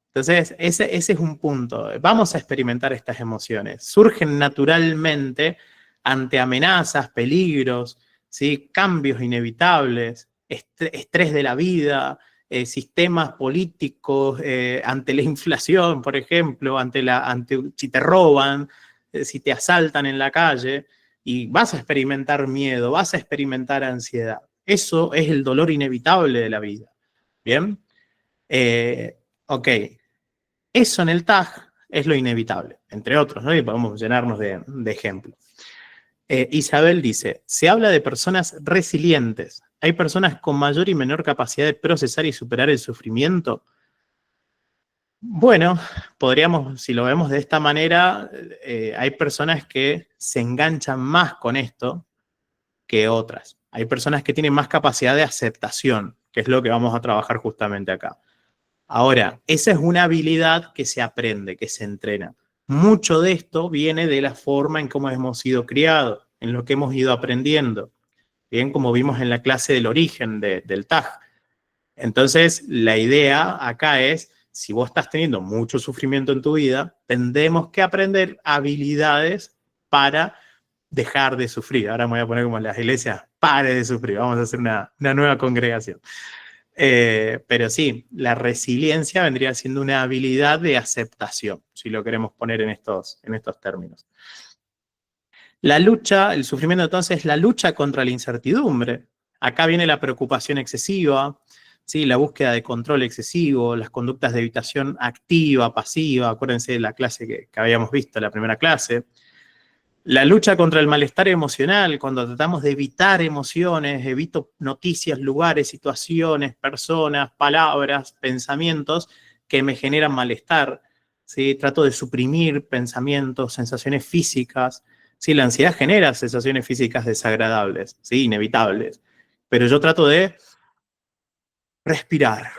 Entonces, ese es un punto. Vamos a experimentar estas emociones. Surgen naturalmente ante amenazas, peligros, ¿sí? Cambios inevitables, estrés de la vida, sistemas políticos, ante la inflación, por ejemplo, si te roban, si te asaltan en la calle, y vas a experimentar miedo, vas a experimentar ansiedad. Eso es el dolor inevitable de la vida. ¿Bien? Ok. Eso en el TAG es lo inevitable, entre otros, ¿no? Y podemos llenarnos de ejemplos. Isabel dice, se habla de personas resilientes. ¿Hay personas con mayor y menor capacidad de procesar y superar el sufrimiento? Bueno, podríamos, si lo vemos de esta manera, hay personas que se enganchan más con esto que otras. Hay personas que tienen más capacidad de aceptación, que es lo que vamos a trabajar justamente acá. Ahora, esa es una habilidad que se aprende, que se entrena. Mucho de esto viene de la forma en cómo hemos sido criados, en lo que hemos ido aprendiendo. Bien, como vimos en la clase del origen del TAG. Entonces, la idea acá es, si vos estás teniendo mucho sufrimiento en tu vida, tendremos que aprender habilidades para dejar de sufrir. Ahora me voy a poner como en las iglesias, pare de sufrir. Vamos a hacer una nueva congregación. Pero sí, la resiliencia vendría siendo una habilidad de aceptación, si lo queremos poner en estos términos. La lucha, el sufrimiento entonces es la lucha contra la incertidumbre. Acá viene la preocupación excesiva, ¿sí? La búsqueda de control excesivo, las conductas de evitación activa, pasiva. Acuérdense de la clase que habíamos visto, la primera clase. La lucha contra el malestar emocional, cuando tratamos de evitar emociones, evito noticias, lugares, situaciones, personas, palabras, pensamientos que me generan malestar, ¿sí? Trato de suprimir pensamientos, sensaciones físicas, ¿sí? La ansiedad genera sensaciones físicas desagradables, ¿sí? Inevitables, pero yo trato de respirar.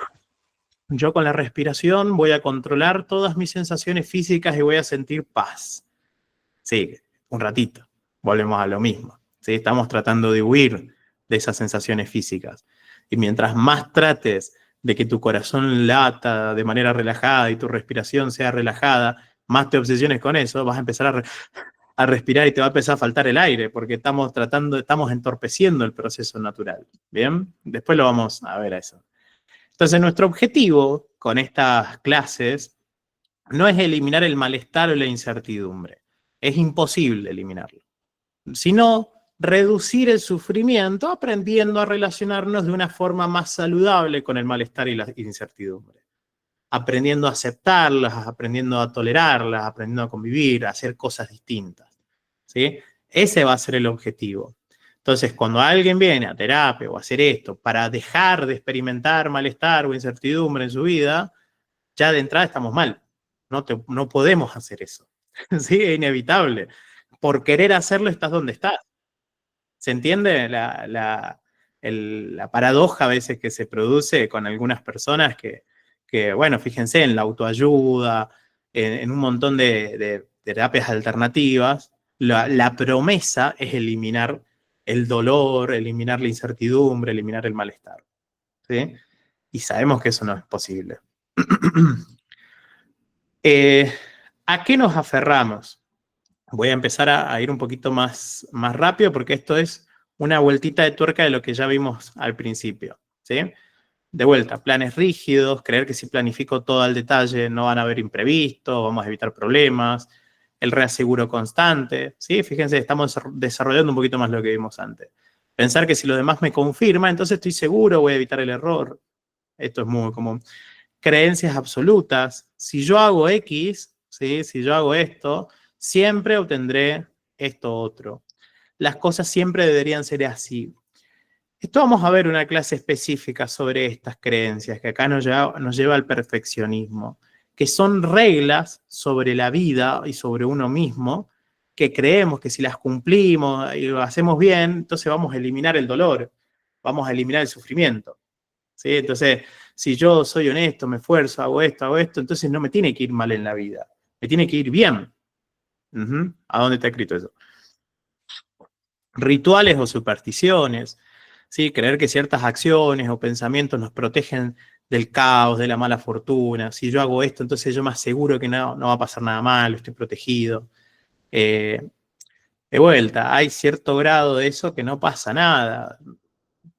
Yo con la respiración voy a controlar todas mis sensaciones físicas y voy a sentir paz. Sí, un ratito, volvemos a lo mismo. ¿Sí? Estamos tratando de huir de esas sensaciones físicas. Y mientras más trates de que tu corazón lata de manera relajada y tu respiración sea relajada, más te obsesiones con eso, vas a empezar a respirar y te va a empezar a faltar el aire, porque estamos entorpeciendo el proceso natural. ¿Bien? Después lo vamos a ver a eso. Entonces, nuestro objetivo con estas clases no es eliminar el malestar o la incertidumbre. Es imposible eliminarlo, sino reducir el sufrimiento aprendiendo a relacionarnos de una forma más saludable con el malestar y la incertidumbre. Aprendiendo a aceptarlas, aprendiendo a tolerarlas, aprendiendo a convivir, a hacer cosas distintas. ¿Sí? Ese va a ser el objetivo. Entonces, cuando alguien viene a terapia o a hacer esto para dejar de experimentar malestar o incertidumbre en su vida, ya de entrada estamos mal. No podemos hacer eso. Sí, es inevitable. Por querer hacerlo estás donde estás. ¿Se entiende la paradoja a veces que se produce con algunas personas que bueno, fíjense, en la autoayuda, en un montón de terapias alternativas, la promesa es eliminar el dolor, eliminar la incertidumbre, eliminar el malestar. ¿Sí? Y sabemos que eso no es posible. ¿A qué nos aferramos? Voy a empezar a ir un poquito más rápido porque esto es una vueltita de tuerca de lo que ya vimos al principio. ¿Sí? De vuelta, planes rígidos, creer que si planifico todo al detalle no van a haber imprevistos, vamos a evitar problemas, el reaseguro constante. ¿Sí? Fíjense, estamos desarrollando un poquito más lo que vimos antes. Pensar que si lo demás me confirma, entonces estoy seguro, voy a evitar el error. Esto es muy común. Creencias absolutas. Si yo hago X, ¿sí? Si yo hago esto, siempre obtendré esto otro. Las cosas siempre deberían ser así. Esto vamos a ver una clase específica sobre estas creencias, que acá nos lleva al perfeccionismo, que son reglas sobre la vida y sobre uno mismo, que creemos que si las cumplimos y lo hacemos bien, entonces vamos a eliminar el dolor, vamos a eliminar el sufrimiento. ¿Sí? Entonces, si yo soy honesto, me esfuerzo, hago esto, entonces no me tiene que ir mal en la vida, me tiene que ir bien. ¿A dónde está escrito eso? Rituales o supersticiones, ¿sí? Creer que ciertas acciones o pensamientos nos protegen del caos, de la mala fortuna. Si yo hago esto, entonces yo me aseguro que no va a pasar nada malo, estoy protegido. De vuelta, hay cierto grado de eso que no pasa nada.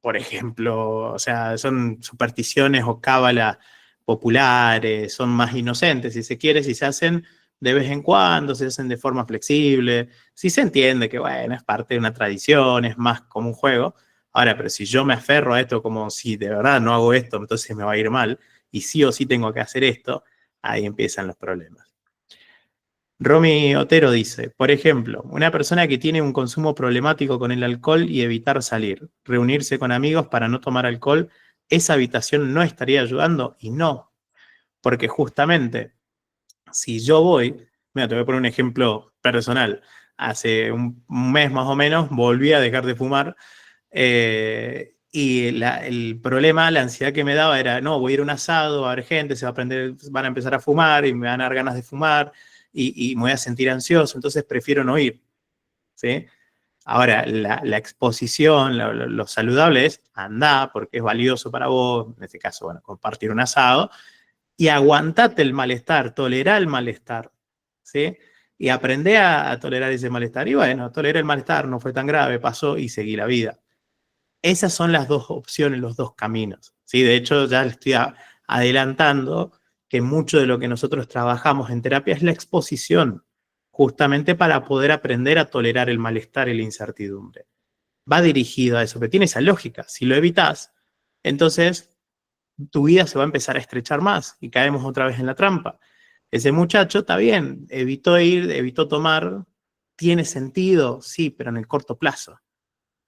Por ejemplo, o sea, son supersticiones o cábalas populares, son más inocentes, si se quiere, si se hacen de vez en cuando, se hacen de forma flexible, si se entiende que, bueno, es parte de una tradición, es más como un juego. Ahora, pero si yo me aferro a esto como si de verdad no hago esto, entonces me va a ir mal, y sí o sí tengo que hacer esto, ahí empiezan los problemas. Romy Otero dice, por ejemplo, una persona que tiene un consumo problemático con el alcohol y evitar salir, reunirse con amigos para no tomar alcohol, ¿esa habitación no estaría ayudando? Y no, porque justamente si yo voy, mira, te voy a poner un ejemplo personal, hace un mes más o menos volví a dejar de fumar y el problema, la ansiedad que me daba era, no, voy a ir a un asado, va a haber gente, van a empezar a fumar y me van a dar ganas de fumar y me voy a sentir ansioso, entonces prefiero no ir, ¿sí? Ahora, la exposición, lo saludable es andar, porque es valioso para vos, en este caso, bueno, compartir un asado, y aguantate el malestar, tolerá el malestar, ¿sí? Y aprendé a tolerar ese malestar. Y bueno, toleré el malestar, no fue tan grave, pasó y seguí la vida. Esas son las dos opciones, los dos caminos, ¿sí? De hecho, ya le estoy adelantando que mucho de lo que nosotros trabajamos en terapia es la exposición, justamente para poder aprender a tolerar el malestar y la incertidumbre. Va dirigido a eso, pero tiene esa lógica. Si lo evitas, entonces tu vida se va a empezar a estrechar más y caemos otra vez en la trampa. Ese muchacho está bien, evitó ir, evitó tomar, tiene sentido, sí, pero en el corto plazo.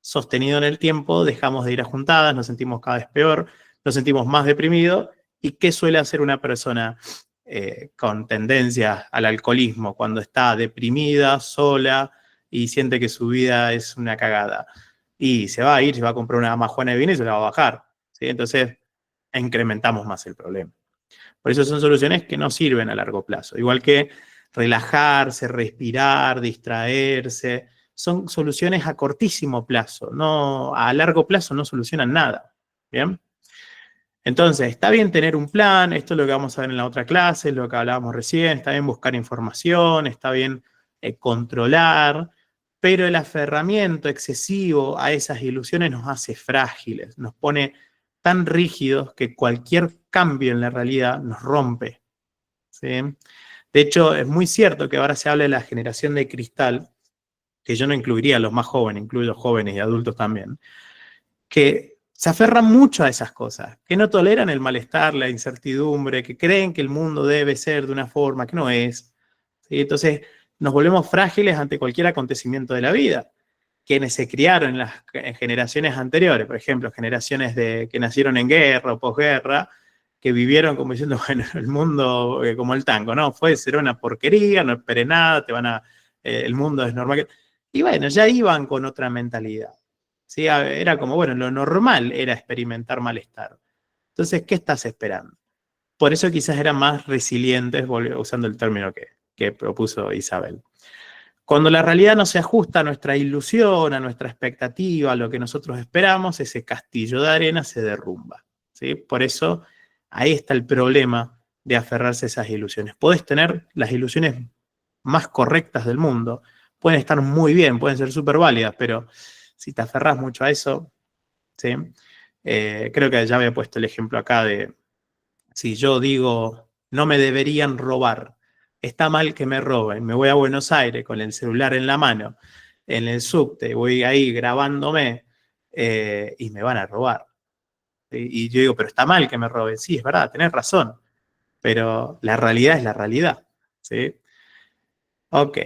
Sostenido en el tiempo, dejamos de ir a juntadas, nos sentimos cada vez peor, nos sentimos más deprimidos. ¿Y qué suele hacer una persona con tendencia al alcoholismo cuando está deprimida, sola y siente que su vida es una cagada? Y se va a ir, se va a comprar una majuana de vino y se la va a bajar, ¿sí? Entonces, incrementamos más el problema. Por eso son soluciones que no sirven a largo plazo. Igual que relajarse, respirar, distraerse, son soluciones a cortísimo plazo. No, a largo plazo no solucionan nada. ¿Bien? Entonces, está bien tener un plan, esto es lo que vamos a ver en la otra clase, lo que hablábamos recién, está bien buscar información, está bien controlar, pero el aferramiento excesivo a esas ilusiones nos hace frágiles, nos pone tan rígidos que cualquier cambio en la realidad nos rompe, ¿sí? De hecho, es muy cierto que ahora se habla de la generación de cristal, que yo no incluiría a los más jóvenes, incluyo jóvenes y adultos también, que se aferran mucho a esas cosas, que no toleran el malestar, la incertidumbre, que creen que el mundo debe ser de una forma que no es, ¿sí? Entonces nos volvemos frágiles ante cualquier acontecimiento de la vida. Quienes se criaron en las generaciones anteriores, por ejemplo, generaciones que nacieron en guerra o posguerra, que vivieron como diciendo, bueno, el mundo como el tango, ¿no? Será una porquería, no esperes nada, el mundo es normal. Y bueno, ya iban con otra mentalidad. ¿Sí? Era como, bueno, lo normal era experimentar malestar. Entonces, ¿qué estás esperando? Por eso quizás eran más resilientes, usando el término que propuso Isabel. Cuando la realidad no se ajusta a nuestra ilusión, a nuestra expectativa, a lo que nosotros esperamos, ese castillo de arena se derrumba, ¿sí? Por eso, ahí está el problema de aferrarse a esas ilusiones. Podés tener las ilusiones más correctas del mundo, pueden estar muy bien, pueden ser súper válidas, pero si te aferras mucho a eso, ¿sí? Creo que ya había puesto el ejemplo acá de si yo digo, no me deberían robar, está mal que me roben, me voy a Buenos Aires con el celular en la mano, en el subte, voy ahí grabándome y me van a robar. Y yo digo, pero está mal que me roben. Sí, es verdad, tenés razón, pero la realidad es la realidad, ¿sí? Ok.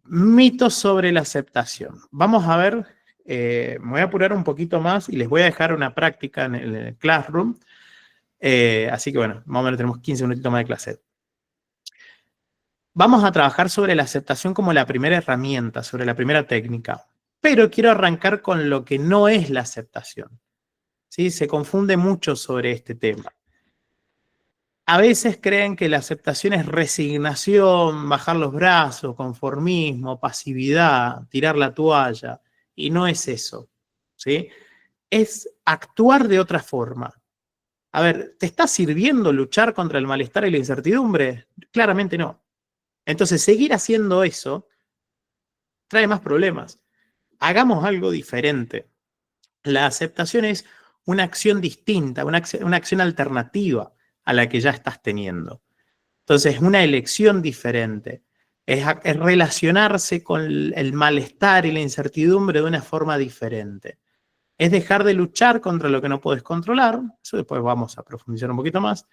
Mitos sobre la aceptación. Vamos a ver, me voy a apurar un poquito más y les voy a dejar una práctica en el Classroom. Así que bueno, más o menos tenemos 15 minutitos más de clase. Vamos a trabajar sobre la aceptación como la primera herramienta, sobre la primera técnica. Pero quiero arrancar con lo que no es la aceptación, ¿sí? Se confunde mucho sobre este tema. A veces creen que la aceptación es resignación, bajar los brazos, conformismo, pasividad, tirar la toalla. Y no es eso, ¿sí? Es actuar de otra forma. A ver, ¿te está sirviendo luchar contra el malestar y la incertidumbre? Claramente no. Entonces, seguir haciendo eso trae más problemas. Hagamos algo diferente. La aceptación es una acción distinta, una acción alternativa a la que ya estás teniendo. Entonces, una elección diferente. Es relacionarse con el malestar y la incertidumbre de una forma diferente. Es dejar de luchar contra lo que no puedes controlar, eso después vamos a profundizar un poquito más,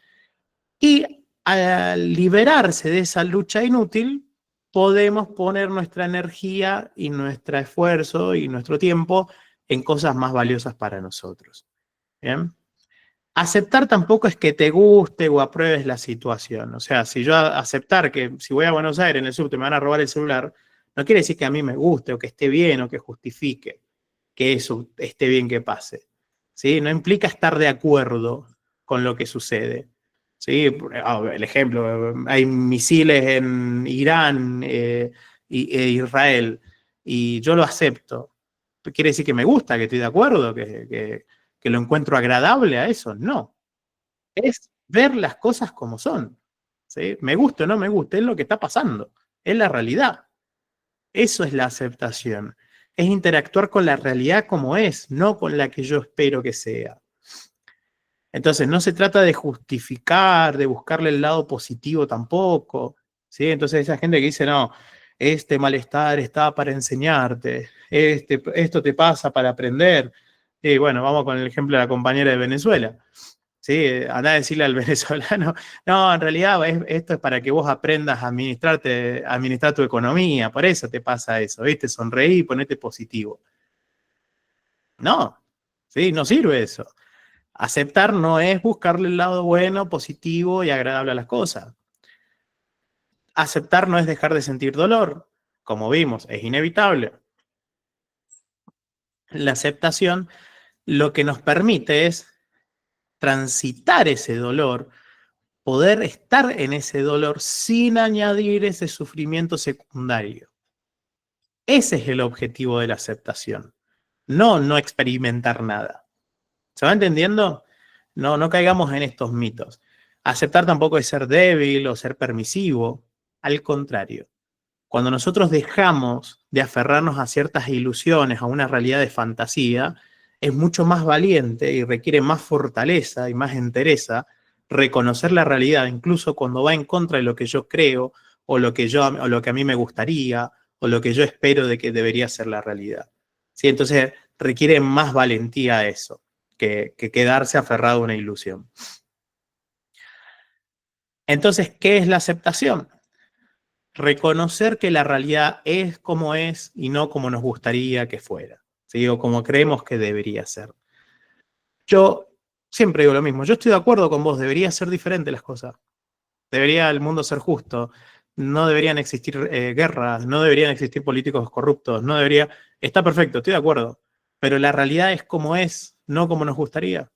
y al liberarse de esa lucha inútil, podemos poner nuestra energía y nuestro esfuerzo y nuestro tiempo en cosas más valiosas para nosotros. ¿Bien? Aceptar tampoco es que te guste o apruebes la situación. O sea, si yo aceptar que si voy a Buenos Aires en el subte me van a robar el celular, no quiere decir que a mí me guste o que esté bien o que justifique que eso esté bien que pase. ¿Sí? No implica estar de acuerdo con lo que sucede. ¿Sí? El ejemplo, hay misiles en Irán e Israel y yo lo acepto. ¿Quiere decir que me gusta, que estoy de acuerdo, que lo encuentro agradable a eso? No. Es ver las cosas como son. ¿Sí? Me guste o no me guste, es lo que está pasando. Es la realidad. Eso es la aceptación. Es interactuar con la realidad como es, no con la que yo espero que sea. Entonces, no se trata de justificar, de buscarle el lado positivo tampoco. ¿Sí? Entonces, esa gente que dice, no, este malestar está para enseñarte, esto te pasa para aprender. Y bueno, vamos con el ejemplo de la compañera de Venezuela. ¿Sí? Andá a decirle al venezolano, no, en realidad esto es para que vos aprendas a administrar tu economía, por eso te pasa eso, ¿viste? Sonreí y ponete positivo. No, ¿sí? No sirve eso. Aceptar no es buscarle el lado bueno, positivo y agradable a las cosas. Aceptar no es dejar de sentir dolor, como vimos, es inevitable. La aceptación lo que nos permite es transitar ese dolor, poder estar en ese dolor sin añadir ese sufrimiento secundario. Ese es el objetivo de la aceptación, no experimentar nada. ¿Se va entendiendo? No caigamos en estos mitos. Aceptar tampoco es ser débil o ser permisivo. Al contrario, cuando nosotros dejamos de aferrarnos a ciertas ilusiones, a una realidad de fantasía, es mucho más valiente y requiere más fortaleza y más entereza reconocer la realidad, incluso cuando va en contra de lo que yo creo o lo que a mí me gustaría o lo que yo espero de que debería ser la realidad. ¿Sí? Entonces requiere más valentía eso que quedarse aferrado a una ilusión. Entonces, ¿qué es la aceptación? Reconocer que la realidad es como es y no como nos gustaría que fuera, ¿sí? O como creemos que debería ser. Yo siempre digo lo mismo, yo estoy de acuerdo con vos, debería ser diferente las cosas. Debería el mundo ser justo, no deberían existir guerras, no deberían existir políticos corruptos, no debería... Está perfecto, estoy de acuerdo, pero la realidad es como es, no como nos gustaría.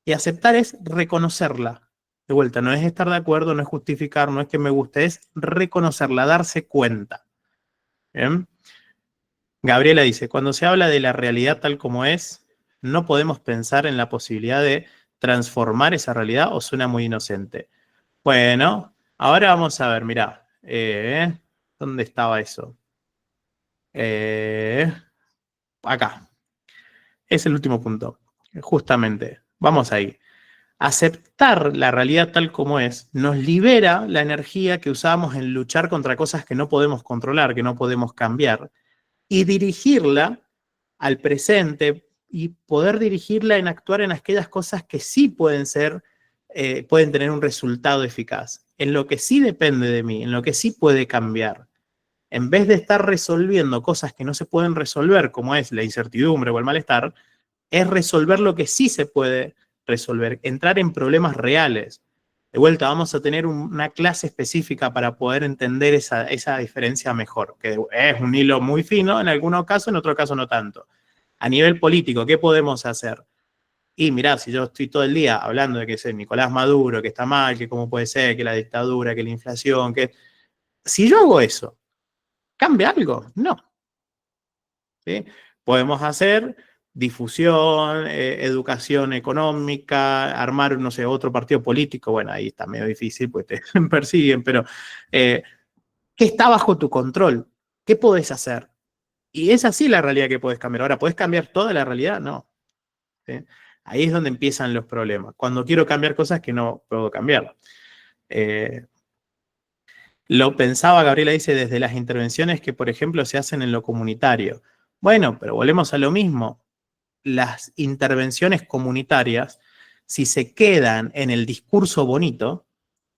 Y aceptar es reconocerla. De vuelta, no es estar de acuerdo, no es justificar, no es que me guste, es reconocerla, darse cuenta. ¿Bien? Gabriela dice, cuando se habla de la realidad tal como es, no podemos pensar en la posibilidad de transformar esa realidad o suena muy inocente. Bueno, ahora vamos a ver, mirá, ¿dónde estaba eso? Acá. Es el último punto, justamente. Vamos ahí. Aceptar la realidad tal como es nos libera la energía que usamos en luchar contra cosas que no podemos controlar, que no podemos cambiar, y dirigirla al presente y poder dirigirla en actuar en aquellas cosas que sí pueden tener un resultado eficaz, en lo que sí depende de mí, en lo que sí puede cambiar. En vez de estar resolviendo cosas que no se pueden resolver, como es la incertidumbre o el malestar, es resolver lo que sí se puede resolver, entrar en problemas reales. De vuelta, vamos a tener una clase específica para poder entender esa diferencia mejor, que es un hilo muy fino en algunos casos, en otros casos no tanto. A nivel político, ¿qué podemos hacer? Y mirá, si yo estoy todo el día hablando de que es Nicolás Maduro, que está mal, que cómo puede ser, que la dictadura, que la inflación, que... Si yo hago eso, ¿cambia algo? No. ¿Sí? Podemos hacer difusión, educación económica, armar, no sé, otro partido político, bueno, ahí está medio difícil, pues te persiguen, pero ¿qué está bajo tu control? ¿Qué podés hacer? Y es así la realidad que podés cambiar. Ahora, ¿podés cambiar toda la realidad? No. ¿Sí? Ahí es donde empiezan los problemas. Cuando quiero cambiar cosas que no puedo cambiar. Lo pensaba, Gabriela dice, desde las intervenciones que, por ejemplo, se hacen en lo comunitario. Bueno, pero volvemos a lo mismo. Las intervenciones comunitarias, si se quedan en el discurso bonito,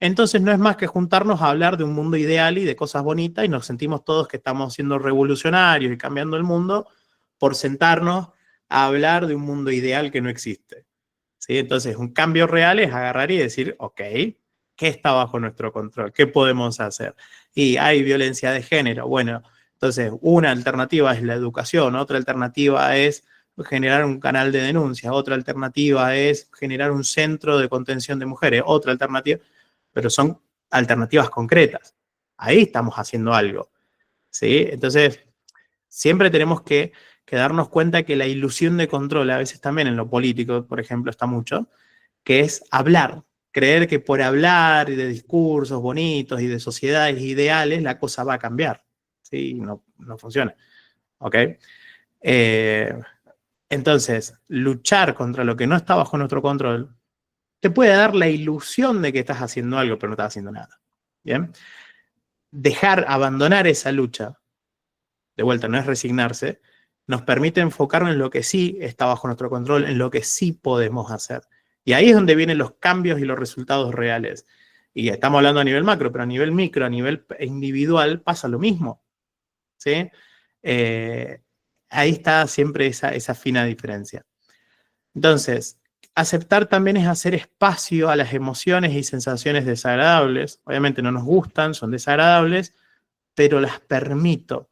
Entonces no es más que juntarnos a hablar de un mundo ideal y de cosas bonitas y nos sentimos todos que estamos siendo revolucionarios y cambiando el mundo por sentarnos a hablar de un mundo ideal que no existe. ¿Sí? Entonces un cambio real es agarrar y decir, ok, ¿qué está bajo nuestro control? ¿Qué podemos hacer? Y hay violencia de género. Bueno, entonces una alternativa es la educación, otra alternativa es generar un canal de denuncia, otra alternativa es generar un centro de contención de mujeres, otra alternativa, pero son alternativas concretas. Ahí estamos haciendo algo, ¿sí? Entonces, siempre tenemos que darnos cuenta que la ilusión de control, a veces también en lo político, por ejemplo, está mucho, que es hablar, creer que por hablar y de discursos bonitos y de sociedades ideales, la cosa va a cambiar, ¿sí? No, no funciona, ¿ok? Entonces, luchar contra lo que no está bajo nuestro control te puede dar la ilusión de que estás haciendo algo, pero no estás haciendo nada. ¿Bien? Abandonar esa lucha, de vuelta, no es resignarse, nos permite enfocarnos en lo que sí está bajo nuestro control, en lo que sí podemos hacer. Y ahí es donde vienen los cambios y los resultados reales. Y estamos hablando a nivel macro, pero a nivel micro, a nivel individual, pasa lo mismo. ¿Sí? Ahí está siempre esa fina diferencia. Entonces, aceptar también es hacer espacio a las emociones y sensaciones desagradables. Obviamente no nos gustan, son desagradables, pero las permito.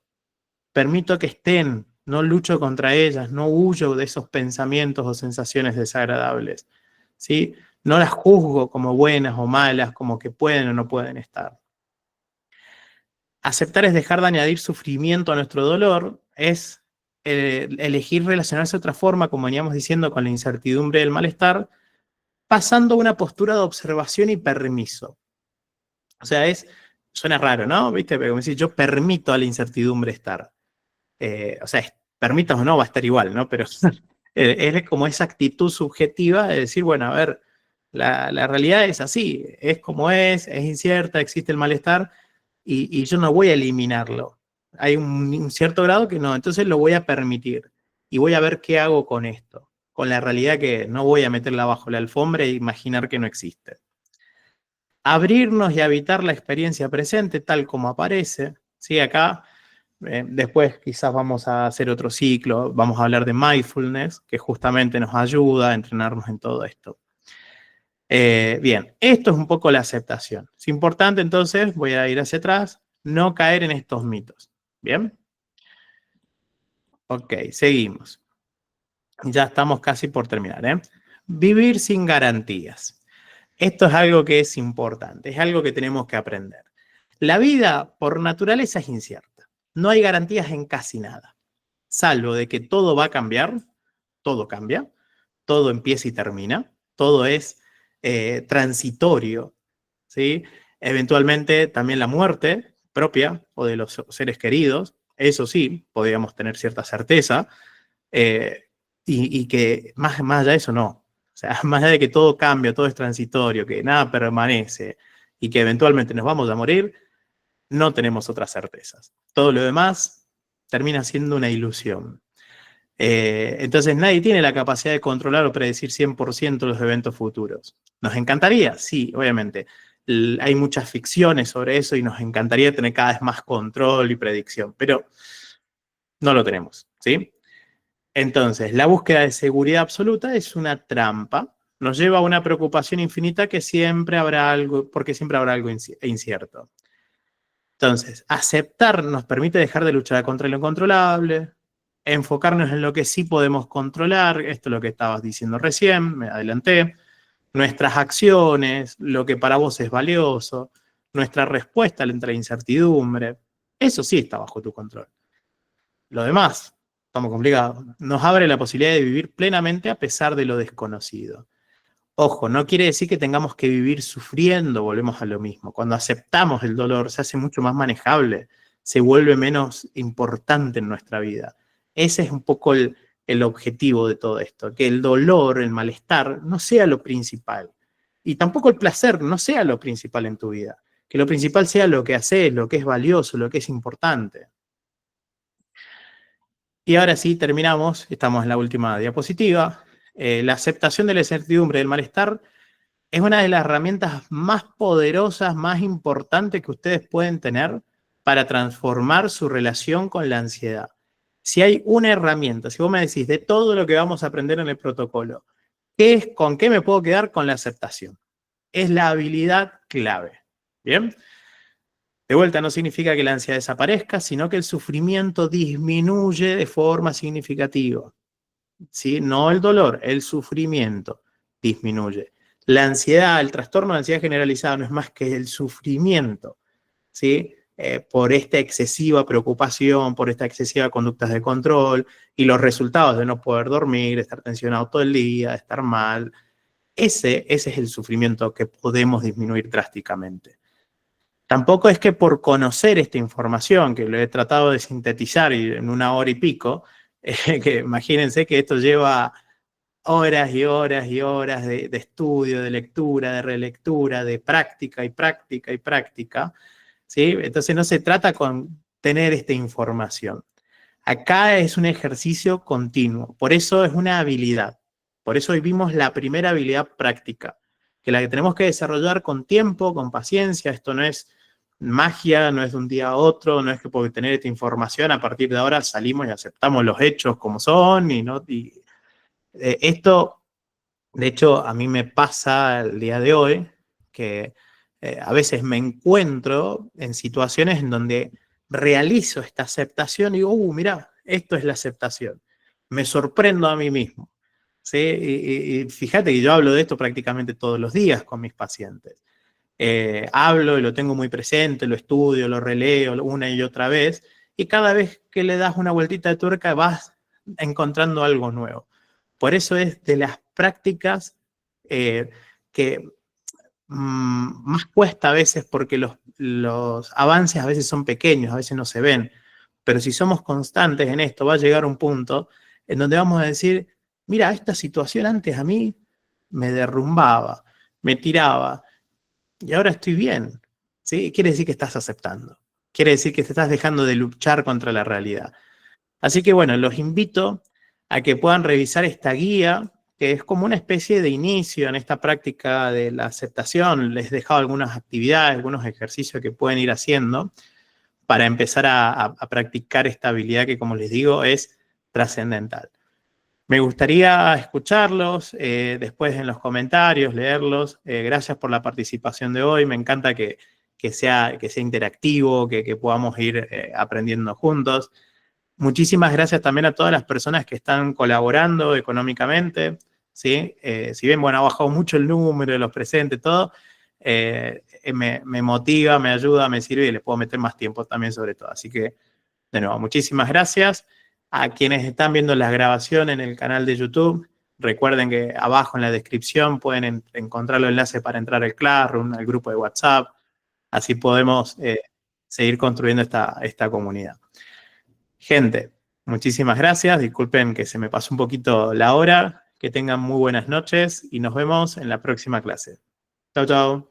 Permito que estén, no lucho contra ellas, no huyo de esos pensamientos o sensaciones desagradables. ¿Sí? No las juzgo como buenas o malas, como que pueden o no pueden estar. Aceptar es dejar de añadir sufrimiento a nuestro dolor, es elegir relacionarse de otra forma, como veníamos diciendo, con la incertidumbre del malestar, pasando a una postura de observación y permiso. O sea, suena raro, ¿no? ¿Viste? Pero como decir, yo permito a la incertidumbre estar. O sea, permitas o no, va a estar igual, ¿no? Pero es como esa actitud subjetiva de decir, bueno, a ver, la realidad es así, es como es incierta, existe el malestar, y yo no voy a eliminarlo. Hay un cierto grado que no, entonces lo voy a permitir y voy a ver qué hago con esto, con la realidad que no voy a meterla bajo la alfombra e imaginar que no existe. Abrirnos y habitar la experiencia presente tal como aparece. ¿Sí? Acá, después quizás vamos a hacer otro ciclo, vamos a hablar de mindfulness, que justamente nos ayuda a entrenarnos en todo esto. Bien, esto es un poco la aceptación. Es importante, entonces, voy a ir hacia atrás, no caer en estos mitos. ¿Bien? Ok, seguimos. Ya estamos casi por terminar, ¿eh? Vivir sin garantías. Esto es algo que es importante, es algo que tenemos que aprender. La vida, por naturaleza, es incierta. No hay garantías en casi nada. Salvo de que todo va a cambiar, todo cambia, todo empieza y termina, todo es transitorio, ¿sí? Eventualmente también la muerte propia o de los seres queridos, eso sí, podríamos tener cierta certeza, eh, y que más allá de eso no. O sea, más allá de que todo cambia, todo es transitorio, que nada permanece y que eventualmente nos vamos a morir, no tenemos otras certezas. Todo lo demás termina siendo una ilusión. Entonces nadie tiene la capacidad de controlar o predecir 100% los eventos futuros. ¿Nos encantaría? Sí, obviamente. Hay muchas ficciones sobre eso y nos encantaría tener cada vez más control y predicción, pero no lo tenemos, ¿sí? Entonces, la búsqueda de seguridad absoluta es una trampa. Nos lleva a una preocupación infinita que siempre habrá algo, porque siempre habrá algo incierto. Entonces, aceptar nos permite dejar de luchar contra lo incontrolable, enfocarnos en lo que sí podemos controlar, esto es lo que estabas diciendo recién, me adelanté, nuestras acciones, lo que para vos es valioso, nuestra respuesta ante la incertidumbre, eso sí está bajo tu control. Lo demás, estamos complicados, nos abre la posibilidad de vivir plenamente a pesar de lo desconocido. Ojo, no quiere decir que tengamos que vivir sufriendo, volvemos a lo mismo. Cuando aceptamos el dolor se hace mucho más manejable, se vuelve menos importante en nuestra vida. Ese es un poco el objetivo de todo esto, que el dolor, el malestar, no sea lo principal. Y tampoco el placer no sea lo principal en tu vida. Que lo principal sea lo que haces, lo que es valioso, lo que es importante. Y ahora sí, terminamos, estamos en la última diapositiva. La aceptación de la incertidumbre del malestar es una de las herramientas más poderosas, más importantes que ustedes pueden tener para transformar su relación con la ansiedad. Si hay una herramienta, si vos me decís de todo lo que vamos a aprender en el protocolo, ¿con qué me puedo quedar? Con la aceptación. Es la habilidad clave. ¿Bien? De vuelta, no significa que la ansiedad desaparezca, sino que el sufrimiento disminuye de forma significativa. ¿Sí? No el dolor, el sufrimiento disminuye. La ansiedad, el trastorno de ansiedad generalizada no es más que el sufrimiento, ¿sí? Por esta excesiva preocupación, por esta excesiva conductas de control y los resultados de no poder dormir, de estar tensionado todo el día, de estar mal. Ese es el sufrimiento que podemos disminuir drásticamente. Tampoco es que por conocer esta información, que lo he tratado de sintetizar en 1 hora y pico, que imagínense que esto lleva horas y horas y horas de estudio, de lectura, de relectura, de práctica y práctica y práctica, ¿sí? Entonces no se trata con tener esta información. Acá es un ejercicio continuo, por eso es una habilidad. Por eso hoy vimos la primera habilidad práctica, que la que tenemos que desarrollar con tiempo, con paciencia. Esto no es magia, no es de un día a otro, no es que por tener esta información a partir de ahora salimos y aceptamos los hechos como son. Esto, de hecho, a mí me pasa el día de hoy que a veces me encuentro en situaciones en donde realizo esta aceptación y digo, mirá, esto es la aceptación. Me sorprendo a mí mismo. ¿Sí? Y fíjate que yo hablo de esto prácticamente todos los días con mis pacientes. Hablo y lo tengo muy presente, lo estudio, lo releo una y otra vez, y cada vez que le das una vueltita de tuerca vas encontrando algo nuevo. Por eso es de las prácticas que más cuesta a veces, porque los avances a veces son pequeños, a veces no se ven, pero si somos constantes en esto, va a llegar un punto en donde vamos a decir, mira, esta situación antes a mí me derrumbaba, me tiraba, y ahora estoy bien. ¿Sí? Quiere decir que estás aceptando. Quiere decir que te estás dejando de luchar contra la realidad. Así que bueno, los invito a que puedan revisar esta guía, que es como una especie de inicio en esta práctica de la aceptación. Les he dejado algunas actividades, algunos ejercicios que pueden ir haciendo para empezar a practicar esta habilidad que, como les digo, es trascendental. Me gustaría escucharlos, después en los comentarios, leerlos. Gracias por la participación de hoy. Me encanta que sea interactivo, que podamos ir aprendiendo juntos. Muchísimas gracias también a todas las personas que están colaborando económicamente, ¿sí? Si bien, bueno, ha bajado mucho el número de los presentes, todo, me motiva, me ayuda, me sirve y les puedo meter más tiempo también sobre todo. Así que, de nuevo, muchísimas gracias. A quienes están viendo la grabación en el canal de YouTube, recuerden que abajo en la descripción pueden encontrar los enlaces para entrar al Classroom, al grupo de WhatsApp. Así podemos seguir construyendo esta comunidad. Gente, muchísimas gracias. Disculpen que se me pasó un poquito la hora. Que tengan muy buenas noches y nos vemos en la próxima clase. Chau, chau.